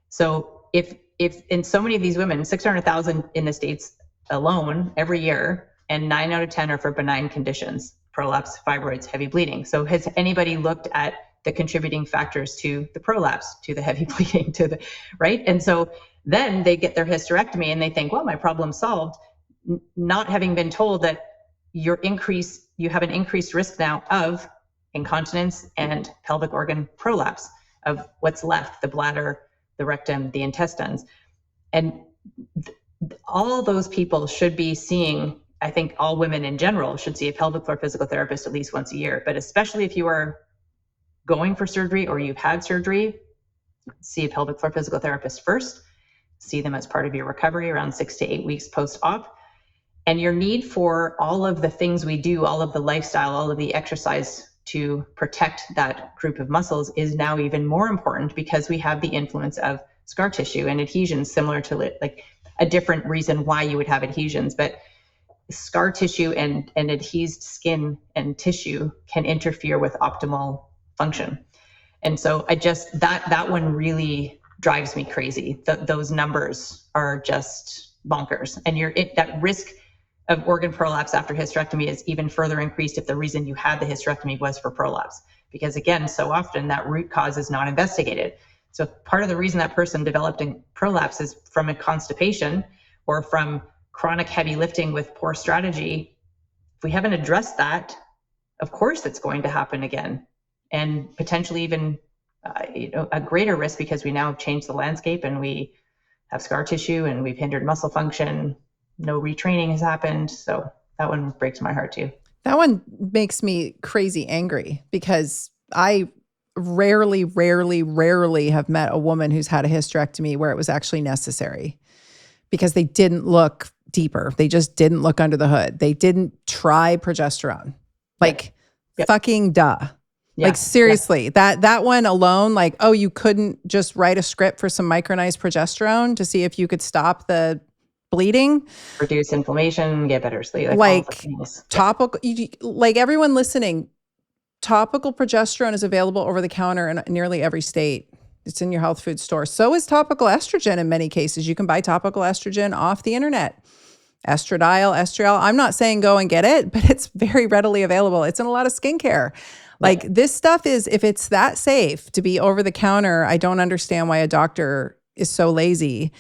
S1: So if in so many of these women, 600,000 in the States alone every year, and 9 out of 10 are for benign conditions, prolapse, fibroids, heavy bleeding. So has anybody looked at the contributing factors to the prolapse, to the heavy bleeding, right? And so then they get their hysterectomy and they think, well, my problem's solved, not having been told that you have an increased risk now of incontinence and pelvic organ prolapse, of what's left, the bladder, the rectum, the intestines. And all those people should be seeing, I think all women in general should see a pelvic floor physical therapist at least once a year, but especially if you are going for surgery or you've had surgery, see a pelvic floor physical therapist first, see them as part of your recovery around 6 to 8 weeks post-op. And your need for all of the things we do, all of the lifestyle, all of the exercise to protect that group of muscles is now even more important, because we have the influence of scar tissue and adhesions, similar to like a different reason why you would have adhesions, but scar tissue and adhesed skin and tissue can interfere with optimal function. And so that one really drives me crazy. Those numbers are just bonkers. And that risk of organ prolapse after hysterectomy is even further increased if the reason you had the hysterectomy was for prolapse. Because again, so often that root cause is not investigated. So part of the reason that person developed a prolapse is from a constipation or from chronic heavy lifting with poor strategy. If we haven't addressed that of course it's going to happen again, and potentially even a greater risk because we now have changed the landscape and we have scar tissue and we've hindered muscle function. No retraining has happened. So that one breaks my heart too.
S2: That one makes me crazy angry because I rarely have met a woman who's had a hysterectomy where it was actually necessary because they didn't look deeper. They just didn't look under the hood. They didn't try progesterone. Like fucking duh. Yeah. Like seriously, that one alone, like, oh, you couldn't just write a script for some micronized progesterone to see if you could stop the bleeding,
S1: reduce inflammation, get better sleep,
S2: like topical, like everyone listening, topical progesterone is available over the counter in nearly every state. It's in your health food store. So is topical estrogen in many cases. You can buy topical estrogen off the internet. Estradiol, estriol. I'm not saying go and get it, but it's very readily available. It's in a lot of skincare. Like this stuff is, if it's that safe to be over the counter, I don't understand why a doctor is so lazy.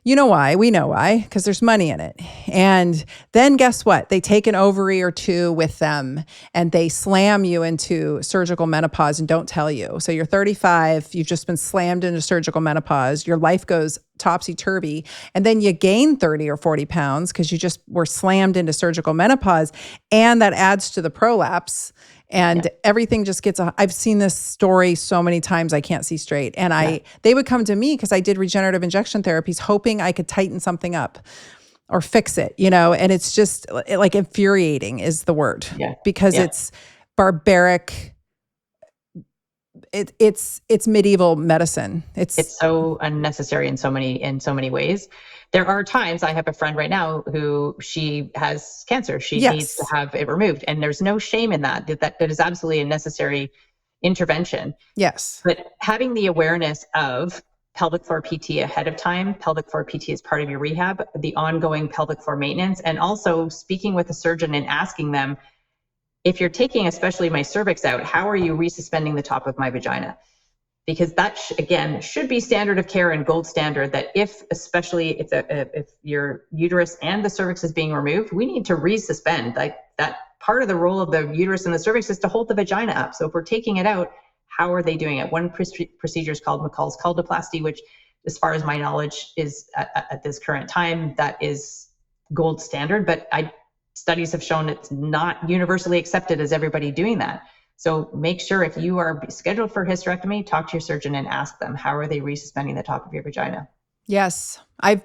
S2: You know why? We know why, because there's money in it. And then guess what? They take an ovary or two with them and they slam you into surgical menopause and don't tell you. So you're 35, you've just been slammed into surgical menopause, your life goes topsy-turvy, and then you gain 30 or 40 pounds because you just were slammed into surgical menopause, and that adds to the prolapse. And everything just gets, I've seen this story so many times, I can't see straight. And they would come to me because I did regenerative injection therapies, hoping I could tighten something up or fix it, and it's just like infuriating is the word because it's barbaric. It's medieval medicine. It's
S1: so unnecessary in so many ways. There are times, I have a friend right now who she has cancer. She needs to have it removed. And there's no shame in that. That is absolutely a necessary intervention.
S2: Yes.
S1: But having the awareness of pelvic floor PT ahead of time, pelvic floor PT is part of your rehab, the ongoing pelvic floor maintenance, and also speaking with a surgeon and asking them, if you're taking especially my cervix out, how are you resuspending the top of my vagina? Because that, again, should be standard of care and gold standard, that especially if your uterus and the cervix is being removed, we need to resuspend. Like that part of the role of the uterus and the cervix is to hold the vagina up. So if we're taking it out, how are they doing it? One procedure is called McCall's culdoplasty, which, as far as my knowledge, is at this current time, that is gold standard. But studies have shown it's not universally accepted as everybody doing that. So make sure if you are scheduled for hysterectomy, talk to your surgeon and ask them, how are they resuspending the top of your vagina?
S2: Yes. I've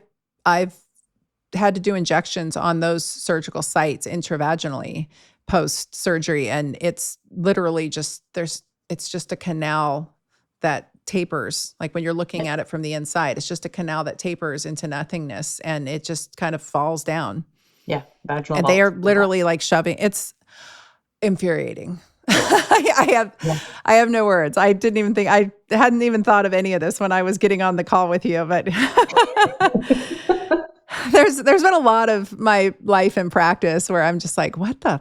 S2: had to do injections on those surgical sites intravaginally post-surgery. And it's literally it's just a canal that tapers. Like when you're looking at it from the inside, it's just a canal that tapers into nothingness and it just kind of falls down.
S1: Yeah. Vaginal
S2: and they are literally like shoving. It's infuriating. I have no words. I hadn't even thought of any of this when I was getting on the call with you, but there's been a lot of my life and practice where I'm just like, what the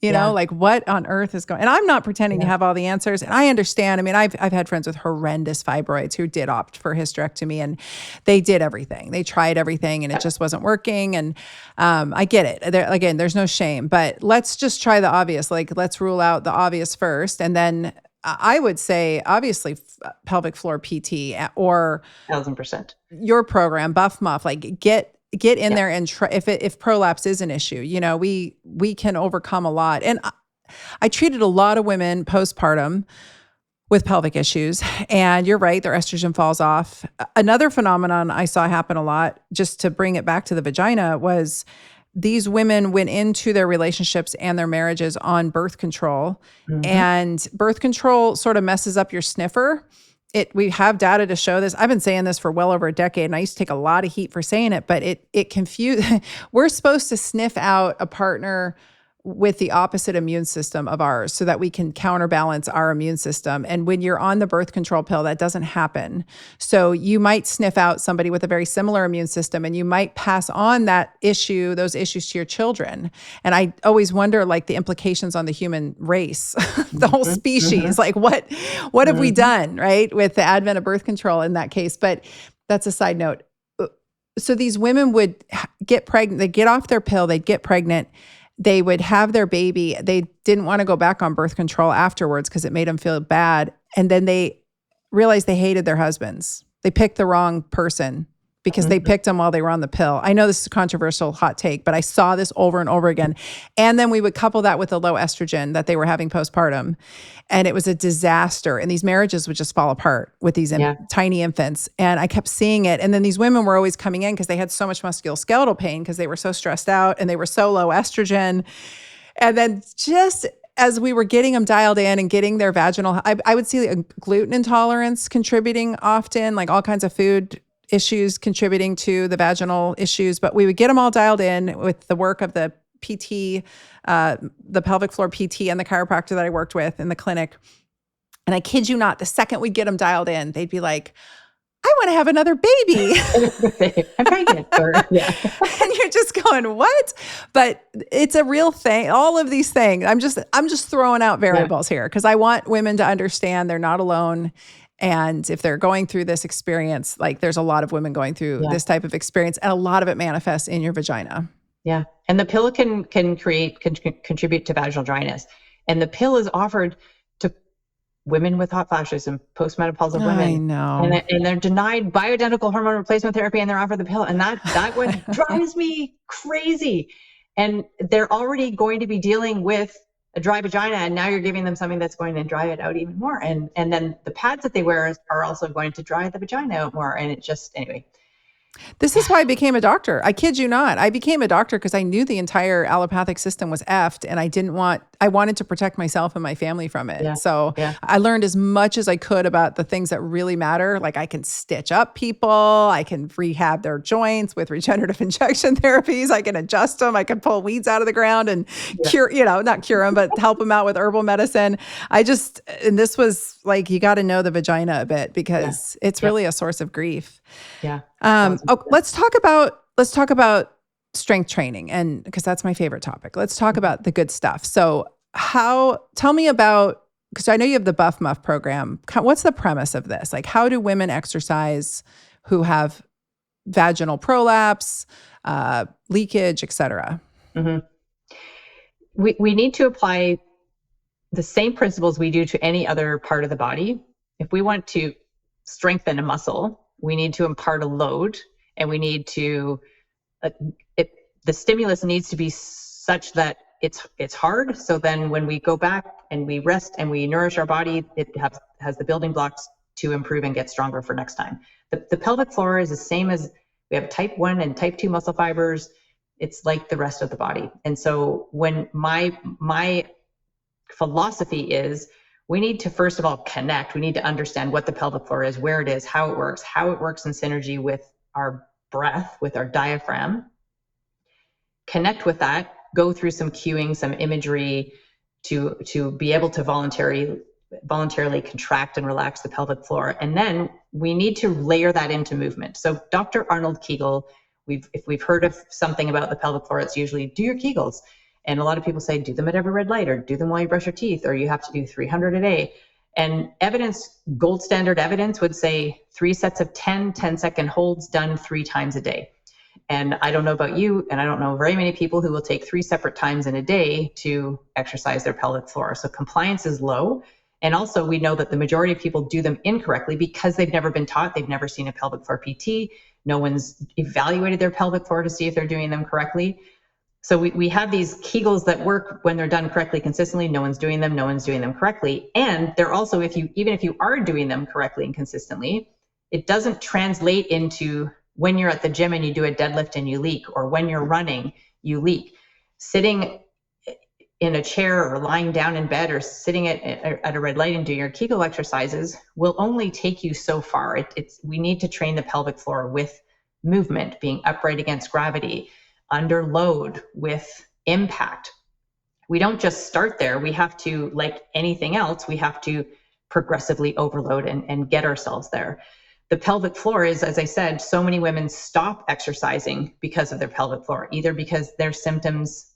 S2: like what on earth is going, and I'm not pretending to have all the answers. And I understand. I mean, I've had friends with horrendous fibroids who did opt for hysterectomy and they did everything. They tried everything and it just wasn't working. And I get it. Again, there's no shame, but let's just try the obvious. Like let's rule out the obvious first. And then I would say, obviously, pelvic floor PT or
S1: 1,000%.
S2: Your program, Buff Muff, like get in there and try. If prolapse is an issue, we can overcome a lot. And I treated a lot of women postpartum with pelvic issues, and you're right, their estrogen falls off. Another phenomenon I saw happen a lot, just to bring it back to the vagina, was these women went into their relationships and their marriages on birth control, and birth control sort of messes up your sniffer. We have data to show this. I've been saying this for well over a decade, and I used to take a lot of heat for saying it, but it confused. We're supposed to sniff out a partner with the opposite immune system of ours so that we can counterbalance our immune system. And when you're on the birth control pill, that doesn't happen. So you might sniff out somebody with a very similar immune system and you might pass on those issues to your children. And I always wonder, like, the implications on the human race, the whole species, like what have we done, right, with the advent of birth control in that case? But that's a side note. So these women would get pregnant, they'd get off their pill, they'd get pregnant, they would have their baby. They didn't want to go back on birth control afterwards because it made them feel bad. And then they realized they hated their husbands. They picked the wrong person because they picked them while they were on the pill. I know this is a controversial hot take, but I saw this over and over again. And then we would couple that with the low estrogen that they were having postpartum. And it was a disaster. And these marriages would just fall apart with these tiny infants. And I kept seeing it. And then these women were always coming in because they had so much musculoskeletal pain because they were so stressed out and they were so low estrogen. And then just as we were getting them dialed in and getting their vaginal, I would see a gluten intolerance contributing often, like all kinds of food issues contributing to the vaginal issues. But we would get them all dialed in with the work of the PT, the pelvic floor PT and the chiropractor that I worked with in the clinic. And I kid you not, the second we get them dialed in, they'd be like, I want to have another baby.
S1: I'm pregnant.
S2: And you're just going, what? But it's a real thing. All of these things, I'm just throwing out variables here because I want women to understand they're not alone. And if they're going through this experience, like there's a lot of women going through this type of experience, and a lot of it manifests in your vagina.
S1: Yeah. And the pill can contribute to vaginal dryness. And the pill is offered to women with hot flashes and postmenopausal women.
S2: I know.
S1: And they're denied bioidentical hormone replacement therapy and they're offered the pill. And that one drives me crazy. And they're already going to be dealing with a dry vagina, and now you're giving them something that's going to dry it out even more. And then the pads that they wear are also going to dry the vagina out more. And it just, anyway.
S2: This is why I became a doctor. I kid you not. I became a doctor because I knew the entire allopathic system was effed, and I wanted to protect myself and my family from it. I learned as much as I could about the things that really matter. Like I can stitch up people. I can rehab their joints with regenerative injection therapies. I can adjust them. I can pull weeds out of the ground and not cure them, but help them out with herbal medicine. And this was like, you got to know the vagina a bit because it's really a source of grief.
S1: Yeah.
S2: Let's talk about strength training, and because that's my favorite topic. Let's talk about the good stuff. So tell me about, because I know you have the Buff Muff program. What's the premise of this? Like, how do women exercise who have vaginal prolapse, leakage, et cetera?
S1: Mm-hmm. We need to apply the same principles we do to any other part of the body. If we want to strengthen a muscle, we need to impart a load, and we need to, the stimulus needs to be such that it's hard. So then when we go back and we rest and we nourish our body, it has the building blocks to improve and get stronger for next time. The pelvic floor is the same as we have type 1 and type 2 muscle fibers. It's like the rest of the body. And so when my philosophy is, we need to, first of all, connect. We need to understand what the pelvic floor is, where it is, how it works in synergy with our breath, with our diaphragm. Connect with that, go through some cueing, some imagery to be able to voluntarily contract and relax the pelvic floor. And then we need to layer that into movement. So Dr. Arnold Kegel, if we've heard of something about the pelvic floor, it's usually do your Kegels. And a lot of people say, do them at every red light, or do them while you brush your teeth, or you have to do 300 a day. And gold standard evidence would say 3 sets of 10-second holds done 3 times a day. And I don't know about you, and I don't know very many people who will take 3 separate times in a day to exercise their pelvic floor. So compliance is low. And also we know that the majority of people do them incorrectly because they've never been taught, they've never seen a pelvic floor PT. No one's evaluated their pelvic floor to see if they're doing them correctly. So we have these Kegels that work when they're done correctly, consistently. No one's doing them correctly. And they're also, even if you are doing them correctly and consistently, it doesn't translate into when you're at the gym and you do a deadlift and you leak, or when you're running, you leak. Sitting in a chair or lying down in bed or sitting at a red light and doing your Kegel exercises will only take you so far. We need to train the pelvic floor with movement, being upright against gravity, under load, with impact. We don't just start there. We have to, like anything else, we have to progressively overload and get ourselves there. The pelvic floor is, as I said, so many women stop exercising because of their pelvic floor, either because their symptoms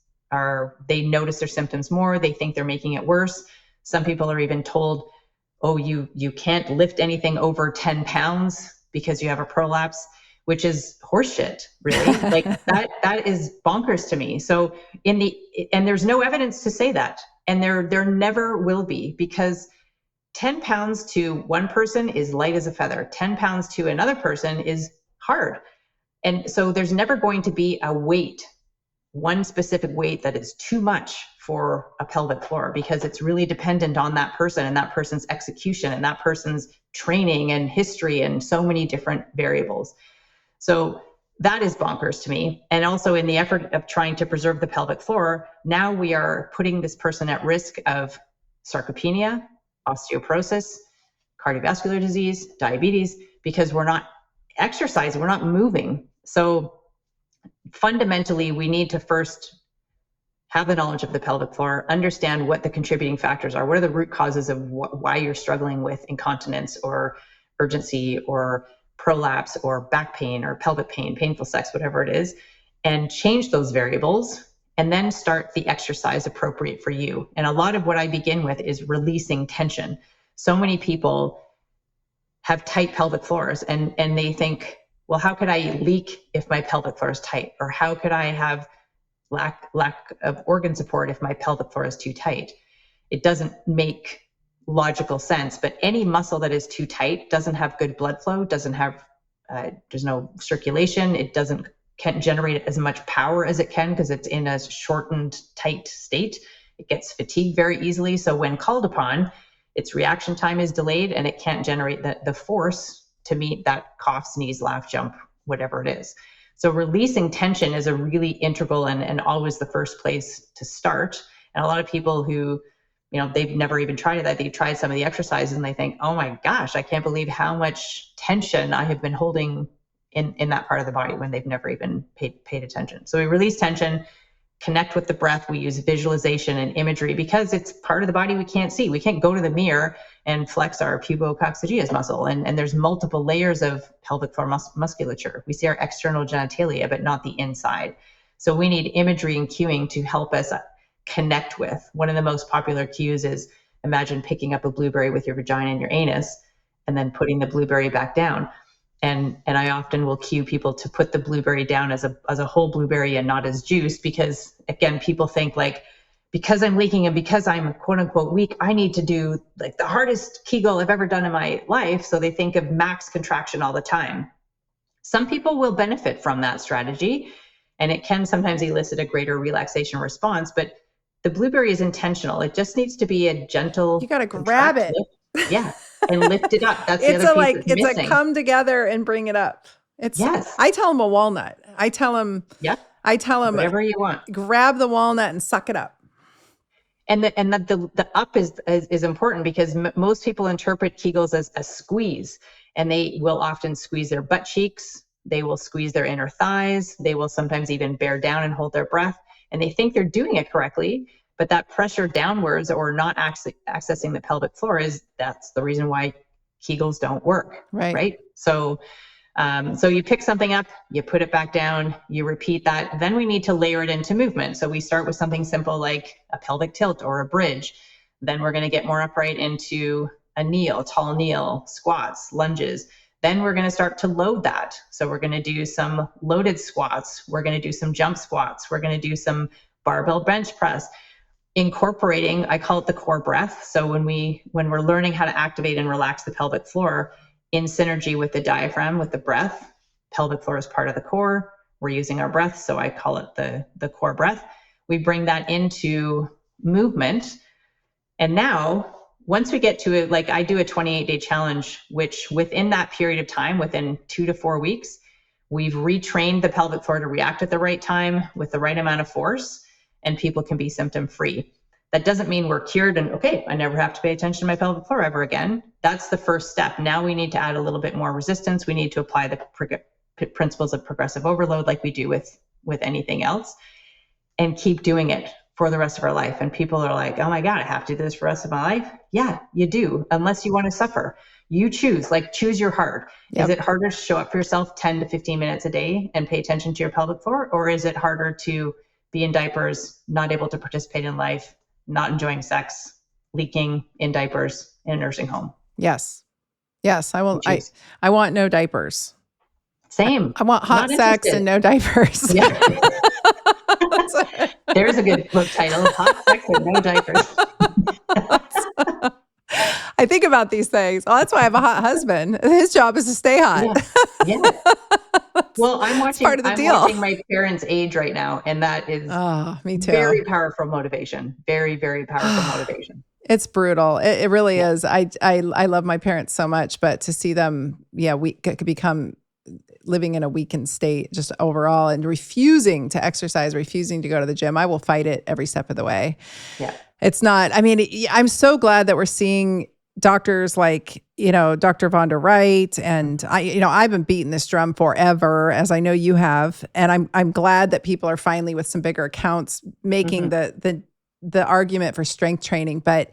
S1: they notice their symptoms more, they think they're making it worse. Some people are even told, oh, you can't lift anything over 10 pounds because you have a prolapse, which is horseshit, really. Like that is bonkers to me. So and there's no evidence to say that. And there never will be, because 10 pounds to one person is light as a feather. 10 pounds to another person is hard. And so there's never going to be a weight, one specific weight that is too much for a pelvic floor, because it's really dependent on that person and that person's execution and that person's training and history and so many different variables. So that is bonkers to me. And also, in the effort of trying to preserve the pelvic floor, now we are putting this person at risk of sarcopenia, osteoporosis, cardiovascular disease, diabetes, because we're not exercising, we're not moving. So fundamentally, we need to first have the knowledge of the pelvic floor, understand what the contributing factors are, what are the root causes of why you're struggling with incontinence or urgency or prolapse or back pain or pelvic pain, painful sex, whatever it is, and change those variables, and then start the exercise appropriate for you. And a lot of what I begin with is releasing tension. So many people have tight pelvic floors and they think, well, how could I leak if my pelvic floor is tight? Or how could I have lack of organ support if my pelvic floor is too tight? It doesn't make logical sense, but any muscle that is too tight doesn't have good blood flow, doesn't have, there's no circulation. It can't generate as much power as it can because it's in a shortened, tight state. It gets fatigued very easily. So when called upon, its reaction time is delayed and it can't generate the force to meet that cough, sneeze, laugh, jump, whatever it is. So releasing tension is a really integral and always the first place to start. And a lot of people who, they've never even tried that. They've tried some of the exercises and they think, oh my gosh, I can't believe how much tension I have been holding in that part of the body, when they've never even paid attention. So we release tension, connect with the breath. We use visualization and imagery because it's part of the body we can't see. We can't go to the mirror and flex our pubococcygeus muscle. And there's multiple layers of pelvic floor musculature. We see our external genitalia, but not the inside. So we need imagery and cueing to help us connect with. One of the most popular cues is, imagine picking up a blueberry with your vagina and your anus and then putting the blueberry back down. And I often will cue people to put the blueberry down as a whole blueberry and not as juice, because again, people think like, because I'm leaking and because I'm quote unquote weak, I need to do like the hardest Kegel I've ever done in my life. So they think of max contraction all the time. Some people will benefit from that strategy and it can sometimes elicit a greater relaxation response, but the blueberry is intentional. It just needs to be a gentle.
S2: You got to grab it.
S1: Yeah. And lift it up. That's the other piece that's missing.
S2: It's a come together and bring it up.
S1: Yes.
S2: I tell them a walnut. I tell them
S1: whatever you want.
S2: Grab the walnut and suck it up.
S1: And the up is important because most people interpret Kegels as a squeeze, and they will often squeeze their butt cheeks. They will squeeze their inner thighs. They will sometimes even bear down and hold their breath, and they think they're doing it correctly. But that pressure downwards or not accessing the pelvic floor that's the reason why Kegels don't work. Right. So you pick something up, you put it back down, you repeat that. Then we need to layer it into movement. So we start with something simple like a pelvic tilt or a bridge. Then we're going to get more upright into a kneel, tall kneel, squats, lunges. Then we're going to start to load that. So we're going to do some loaded squats. We're going to do some jump squats. We're going to do some barbell bench press. Incorporating, I call it the core breath. So when we're learning how to activate and relax the pelvic floor in synergy with the diaphragm, with the breath, pelvic floor is part of the core. We're using our breath. So I call it the core breath. We bring that into movement. And now once we get to it, like I do a 28-day challenge, which within that period of time, within 2 to 4 weeks, we've retrained the pelvic floor to react at the right time with the right amount of force, and people can be symptom free. That doesn't mean we're cured and okay, I never have to pay attention to my pelvic floor ever again. That's the first step. Now we need to add a little bit more resistance. We need to apply the principles of progressive overload like we do with anything else, and keep doing it for the rest of our life. And people are like, oh my God, I have to do this for the rest of my life. Yeah, you do, unless you want to suffer. You choose your heart. Yep. Is it harder to show up for yourself 10 to 15 minutes a day and pay attention to your pelvic floor? Or is it harder to be in diapers, not able to participate in life, not enjoying sex, leaking in diapers in a nursing home?
S2: Yes. I will. I want no diapers.
S1: Same.
S2: I want hot
S1: Not
S2: sex
S1: interested.
S2: and no diapers.
S1: Yeah. There's a good book title, Hot Sex and No Diapers.
S2: I think about these things. Oh, that's why I have a hot husband. His job is to stay hot.
S1: Yeah. Well, I'm watching my parents age right now, and that is
S2: me too.
S1: Very powerful motivation. Very, very powerful motivation.
S2: It's brutal. It really is. I love my parents so much, but to see them, could become living in a weakened state just overall and refusing to exercise, refusing to go to the gym, I will fight it every step of the way.
S1: Yeah.
S2: It's not, I'm so glad that we're seeing doctors like, Dr. Vonda Wright, and I've been beating this drum forever, as I know you have. And I'm glad that people are finally, with some bigger accounts, making the argument for strength training, but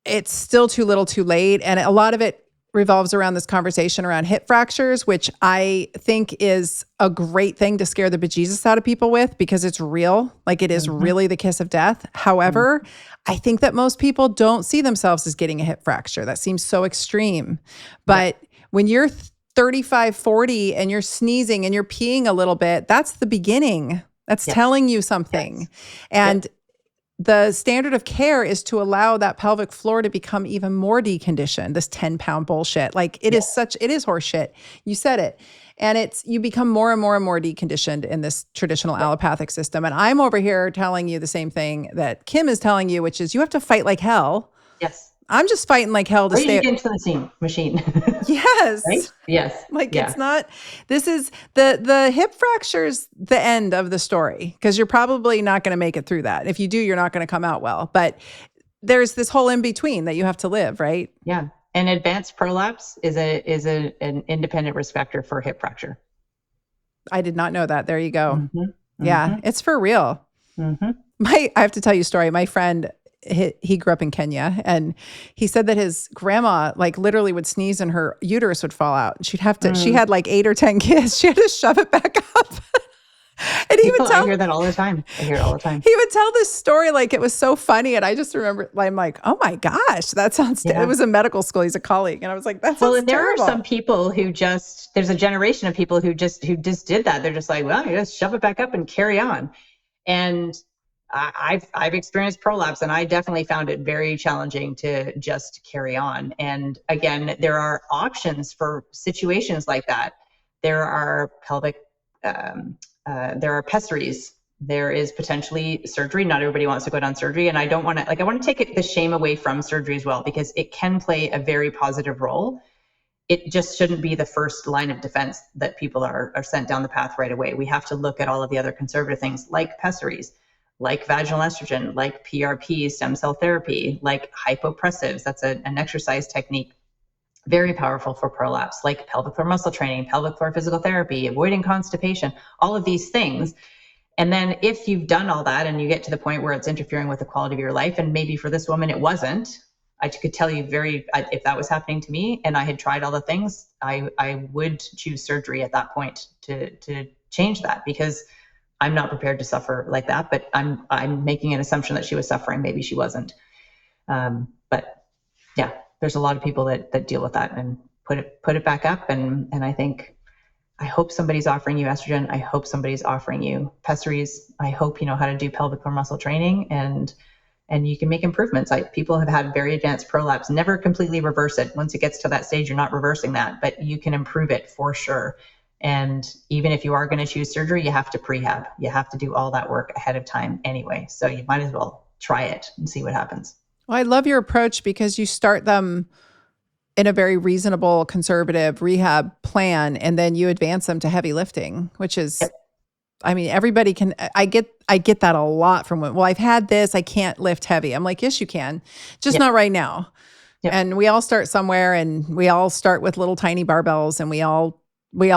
S2: it's still too little too late. And a lot of it revolves around this conversation around hip fractures, which I think is a great thing to scare the bejesus out of people with, because it's real. Like, it is really the kiss of death. However, I think that most people don't see themselves as getting a hip fracture. That seems so extreme. But when you're 35, 40 and you're sneezing and you're peeing a little bit, that's the beginning. That's telling you something. And the standard of care is to allow that pelvic floor to become even more deconditioned, this 10-pound bullshit. Like, it is horse shit. You said it. And you become more and more and more deconditioned in this traditional allopathic system. And I'm over here telling you the same thing that Kim is telling you, which is you have to fight like hell.
S1: Yes.
S2: I'm just fighting like hell to stay.
S1: Get into the machine.
S2: Yes.
S1: Right? Yes.
S2: It's not, this is the hip fracture's the end of the story, because you're probably not going to make it through that. If you do, you're not going to come out well. But there's this whole in between that you have to live, right?
S1: Yeah. And advanced prolapse is an independent risk factor for hip fracture.
S2: I did not know that. There you go. Yeah. It's for real. I have to tell you a story. My friend, he grew up in Kenya, and he said that his grandma literally would sneeze and her uterus would fall out. She'd have to, she had 8 or 10 kids. She had to shove it back up. And
S1: I hear that all the time. He
S2: would tell this story like it was so funny. And I just remember, I'm like, oh my gosh, that sounds, it was in medical school. He's a colleague. And I was like, that sounds
S1: and there
S2: terrible.
S1: are some people who there's a generation of people who just did that. They're just like, well, you just shove it back up and carry on. And I've experienced prolapse, and I definitely found it very challenging to just carry on. And again, there are options for situations like that. There are pelvic, there are pessaries. There is potentially surgery. Not everybody wants to go down surgery, and I don't want to. I want to take the shame away from surgery as well, because it can play a very positive role. It just shouldn't be the first line of defense that people are sent down the path right away. We have to look at all of the other conservative things, like pessaries, like vaginal estrogen, like PRP, stem cell therapy, like hypopressives. That's an exercise technique, very powerful for prolapse, like pelvic floor muscle training, pelvic floor physical therapy, avoiding constipation, all of these things. And then if you've done all that and you get to the point where it's interfering with the quality of your life, and maybe for this woman it wasn't, I could tell you if that was happening to me and I had tried all the things, I would choose surgery at that point to change that, because I'm not prepared to suffer like that, but I'm making an assumption that she was suffering. Maybe she wasn't. But yeah, there's a lot of people that deal with that and put it back up. And I hope somebody's offering you estrogen. I hope somebody's offering you pessaries. I hope you know how to do pelvic floor muscle training, and you can make improvements. People have had very advanced prolapse, never completely reverse it. Once it gets to that stage, you're not reversing that, but you can improve it for sure. And even if you are going to choose surgery, you have to prehab. You have to do all that work ahead of time anyway. So you might as well try it and see what happens.
S2: Well, I love your approach, because you start them in a very reasonable, conservative rehab plan, and then you advance them to heavy lifting, which is, everybody can, I get that a lot from women. Well, I've had this, I can't lift heavy. I'm like, yes, you can, just not right now. Yep. And we all start somewhere, and we all start with little tiny barbells, and we all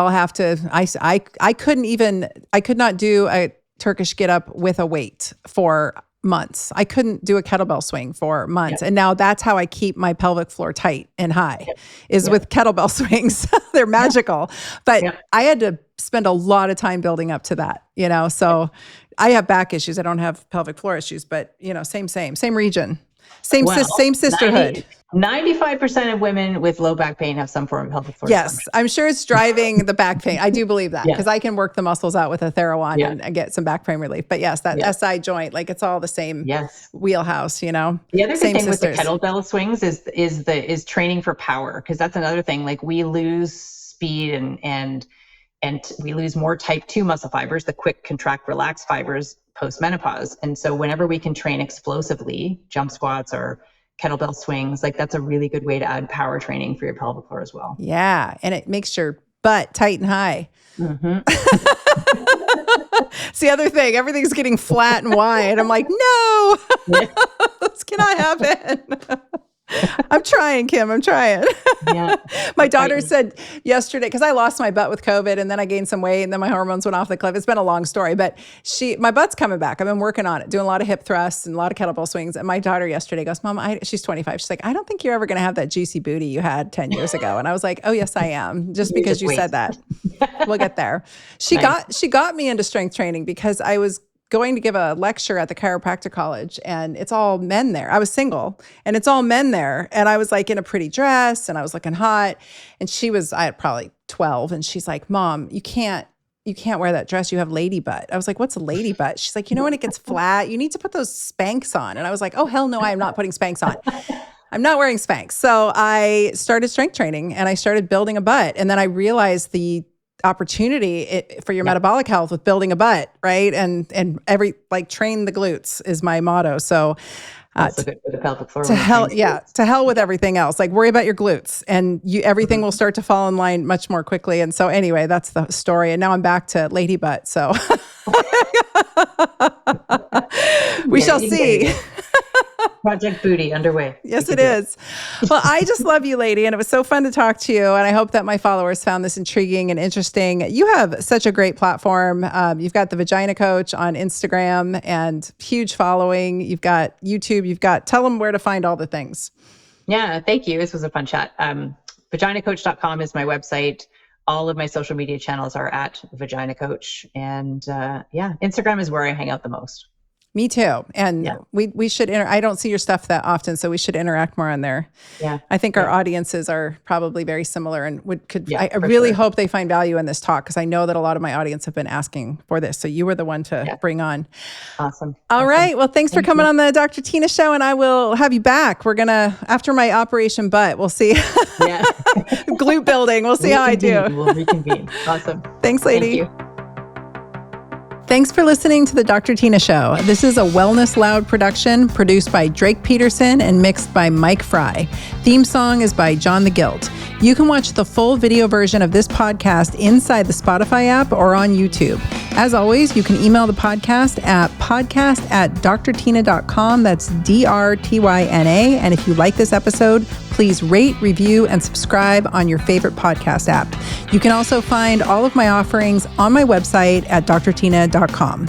S2: have to, I could not do a Turkish get up with a weight for months. I couldn't do a kettlebell swing for months. And now that's how I keep my pelvic floor tight and high is with kettlebell swings. They're magical. But I had to spend a lot of time building up to that, so I have back issues. I don't have pelvic floor issues, but same region. Same sisterhood.
S1: 95% of women with low back pain have some form of pelvic floor
S2: Yes,
S1: dysfunction.
S2: I'm sure it's driving the back pain. I do believe that because
S1: Yeah.
S2: I can work the muscles out with a Therawan and get some back pain relief. But yes, that SI joint, like it's all the same wheelhouse, you know.
S1: The other
S2: same
S1: good thing
S2: sisters.
S1: with the kettlebell swings is training for power, because that's another thing. Like we lose speed and we lose more type 2 muscle fibers, the quick contract relax fibers post-menopause. And so whenever we can train explosively, jump squats or kettlebell swings, like that's a really good way to add power training for your pelvic floor as well.
S2: Yeah. And it makes your butt tight and high.
S1: Mm-hmm.
S2: It's the other thing. Everything's getting flat and wide. I'm like, no, this cannot happen. I'm trying, Kim. I'm trying.
S1: Yeah.
S2: My daughter said yesterday, because I lost my butt with COVID and then I gained some weight and then my hormones went off the cliff. It's been a long story, but my butt's coming back. I've been working on it, doing a lot of hip thrusts and a lot of kettlebell swings. And my daughter yesterday goes, Mom, she's 25. She's like, I don't think you're ever going to have that juicy booty you had 10 years ago. And I was like, oh, yes, I am. Just because you said that. We'll get there. She got me into strength training because I was going to give a lecture at the chiropractic college and it's all men there. I was single and it's all men there. And I was like in a pretty dress and I was looking hot. And I had probably 12. And she's like, Mom, you can't wear that dress. You have lady butt. I was like, what's a lady butt? She's like, when it gets flat, you need to put those Spanx on. And I was like, oh, hell no, I am not putting Spanx on. I'm not wearing Spanx. So I started strength training and I started building a butt. And then I realized the opportunity for your metabolic health with building a butt, right? And train the glutes is my motto. So
S1: also good for the pelvic floor.
S2: To hell with everything else. Like worry about your glutes and everything will start to fall in line much more quickly. And so anyway, that's the story. And now I'm back to lady butt. So we shall see.
S1: Project Booty underway.
S2: Yes, it is. Well, I just love you, lady. And it was so fun to talk to you. And I hope that my followers found this intriguing and interesting. You have such a great platform. You've got the Vagina Coach on Instagram and huge following. You've got YouTube. Tell them where to find all the things.
S1: Yeah, thank you. This was a fun chat. Vaginacoach.com is my website. All of my social media channels are at Vagina Coach. And Instagram is where I hang out the most.
S2: Me too. And we should, I don't see your stuff that often, so we should interact more on there. Yeah. I think our audiences are probably very similar and I really hope they find value in this talk because I know that a lot of my audience have been asking for this. So you were the one to bring on.
S1: Awesome.
S2: All right. Well, thanks for coming on the Dr. Tina Show and I will have you back. We're going to, after my operation butt, we'll see. Glute building. We'll see how I do.
S1: We'll reconvene. Awesome.
S2: Thanks, lady.
S1: Thank you.
S2: Thanks for listening to the Dr. Tina Show. This is a Wellness Loud production produced by Drake Peterson and mixed by Mike Fry. Theme song is by John the Guilt. You can watch the full video version of this podcast inside the Spotify app or on YouTube. As always, you can email the podcast at podcast@drtyna.com. That's DRTYNA. And if you like this episode, please rate, review, and subscribe on your favorite podcast app. You can also find all of my offerings on my website at drtyna.com.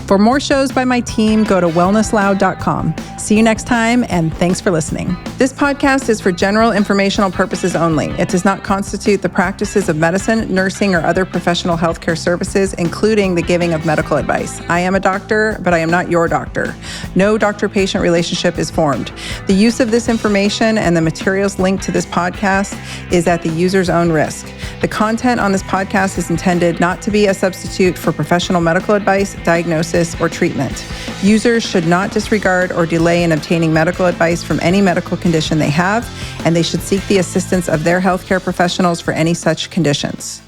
S2: For more shows by my team, go to wellnessloud.com. See you next time, and thanks for listening. This podcast is for general informational purposes only. It does not constitute the practices of medicine, nursing, or other professional healthcare services, including the giving of medical advice. I am a doctor, but I am not your doctor. No doctor-patient relationship is formed. The use of this information and the materials linked to this podcast is at the user's own risk. The content on this podcast is intended not to be a substitute for professional medical advice, diagnosis, or treatment. Users should not disregard or delay in obtaining medical advice from any medical condition they have, and they should seek the assistance of their healthcare professionals for any such conditions.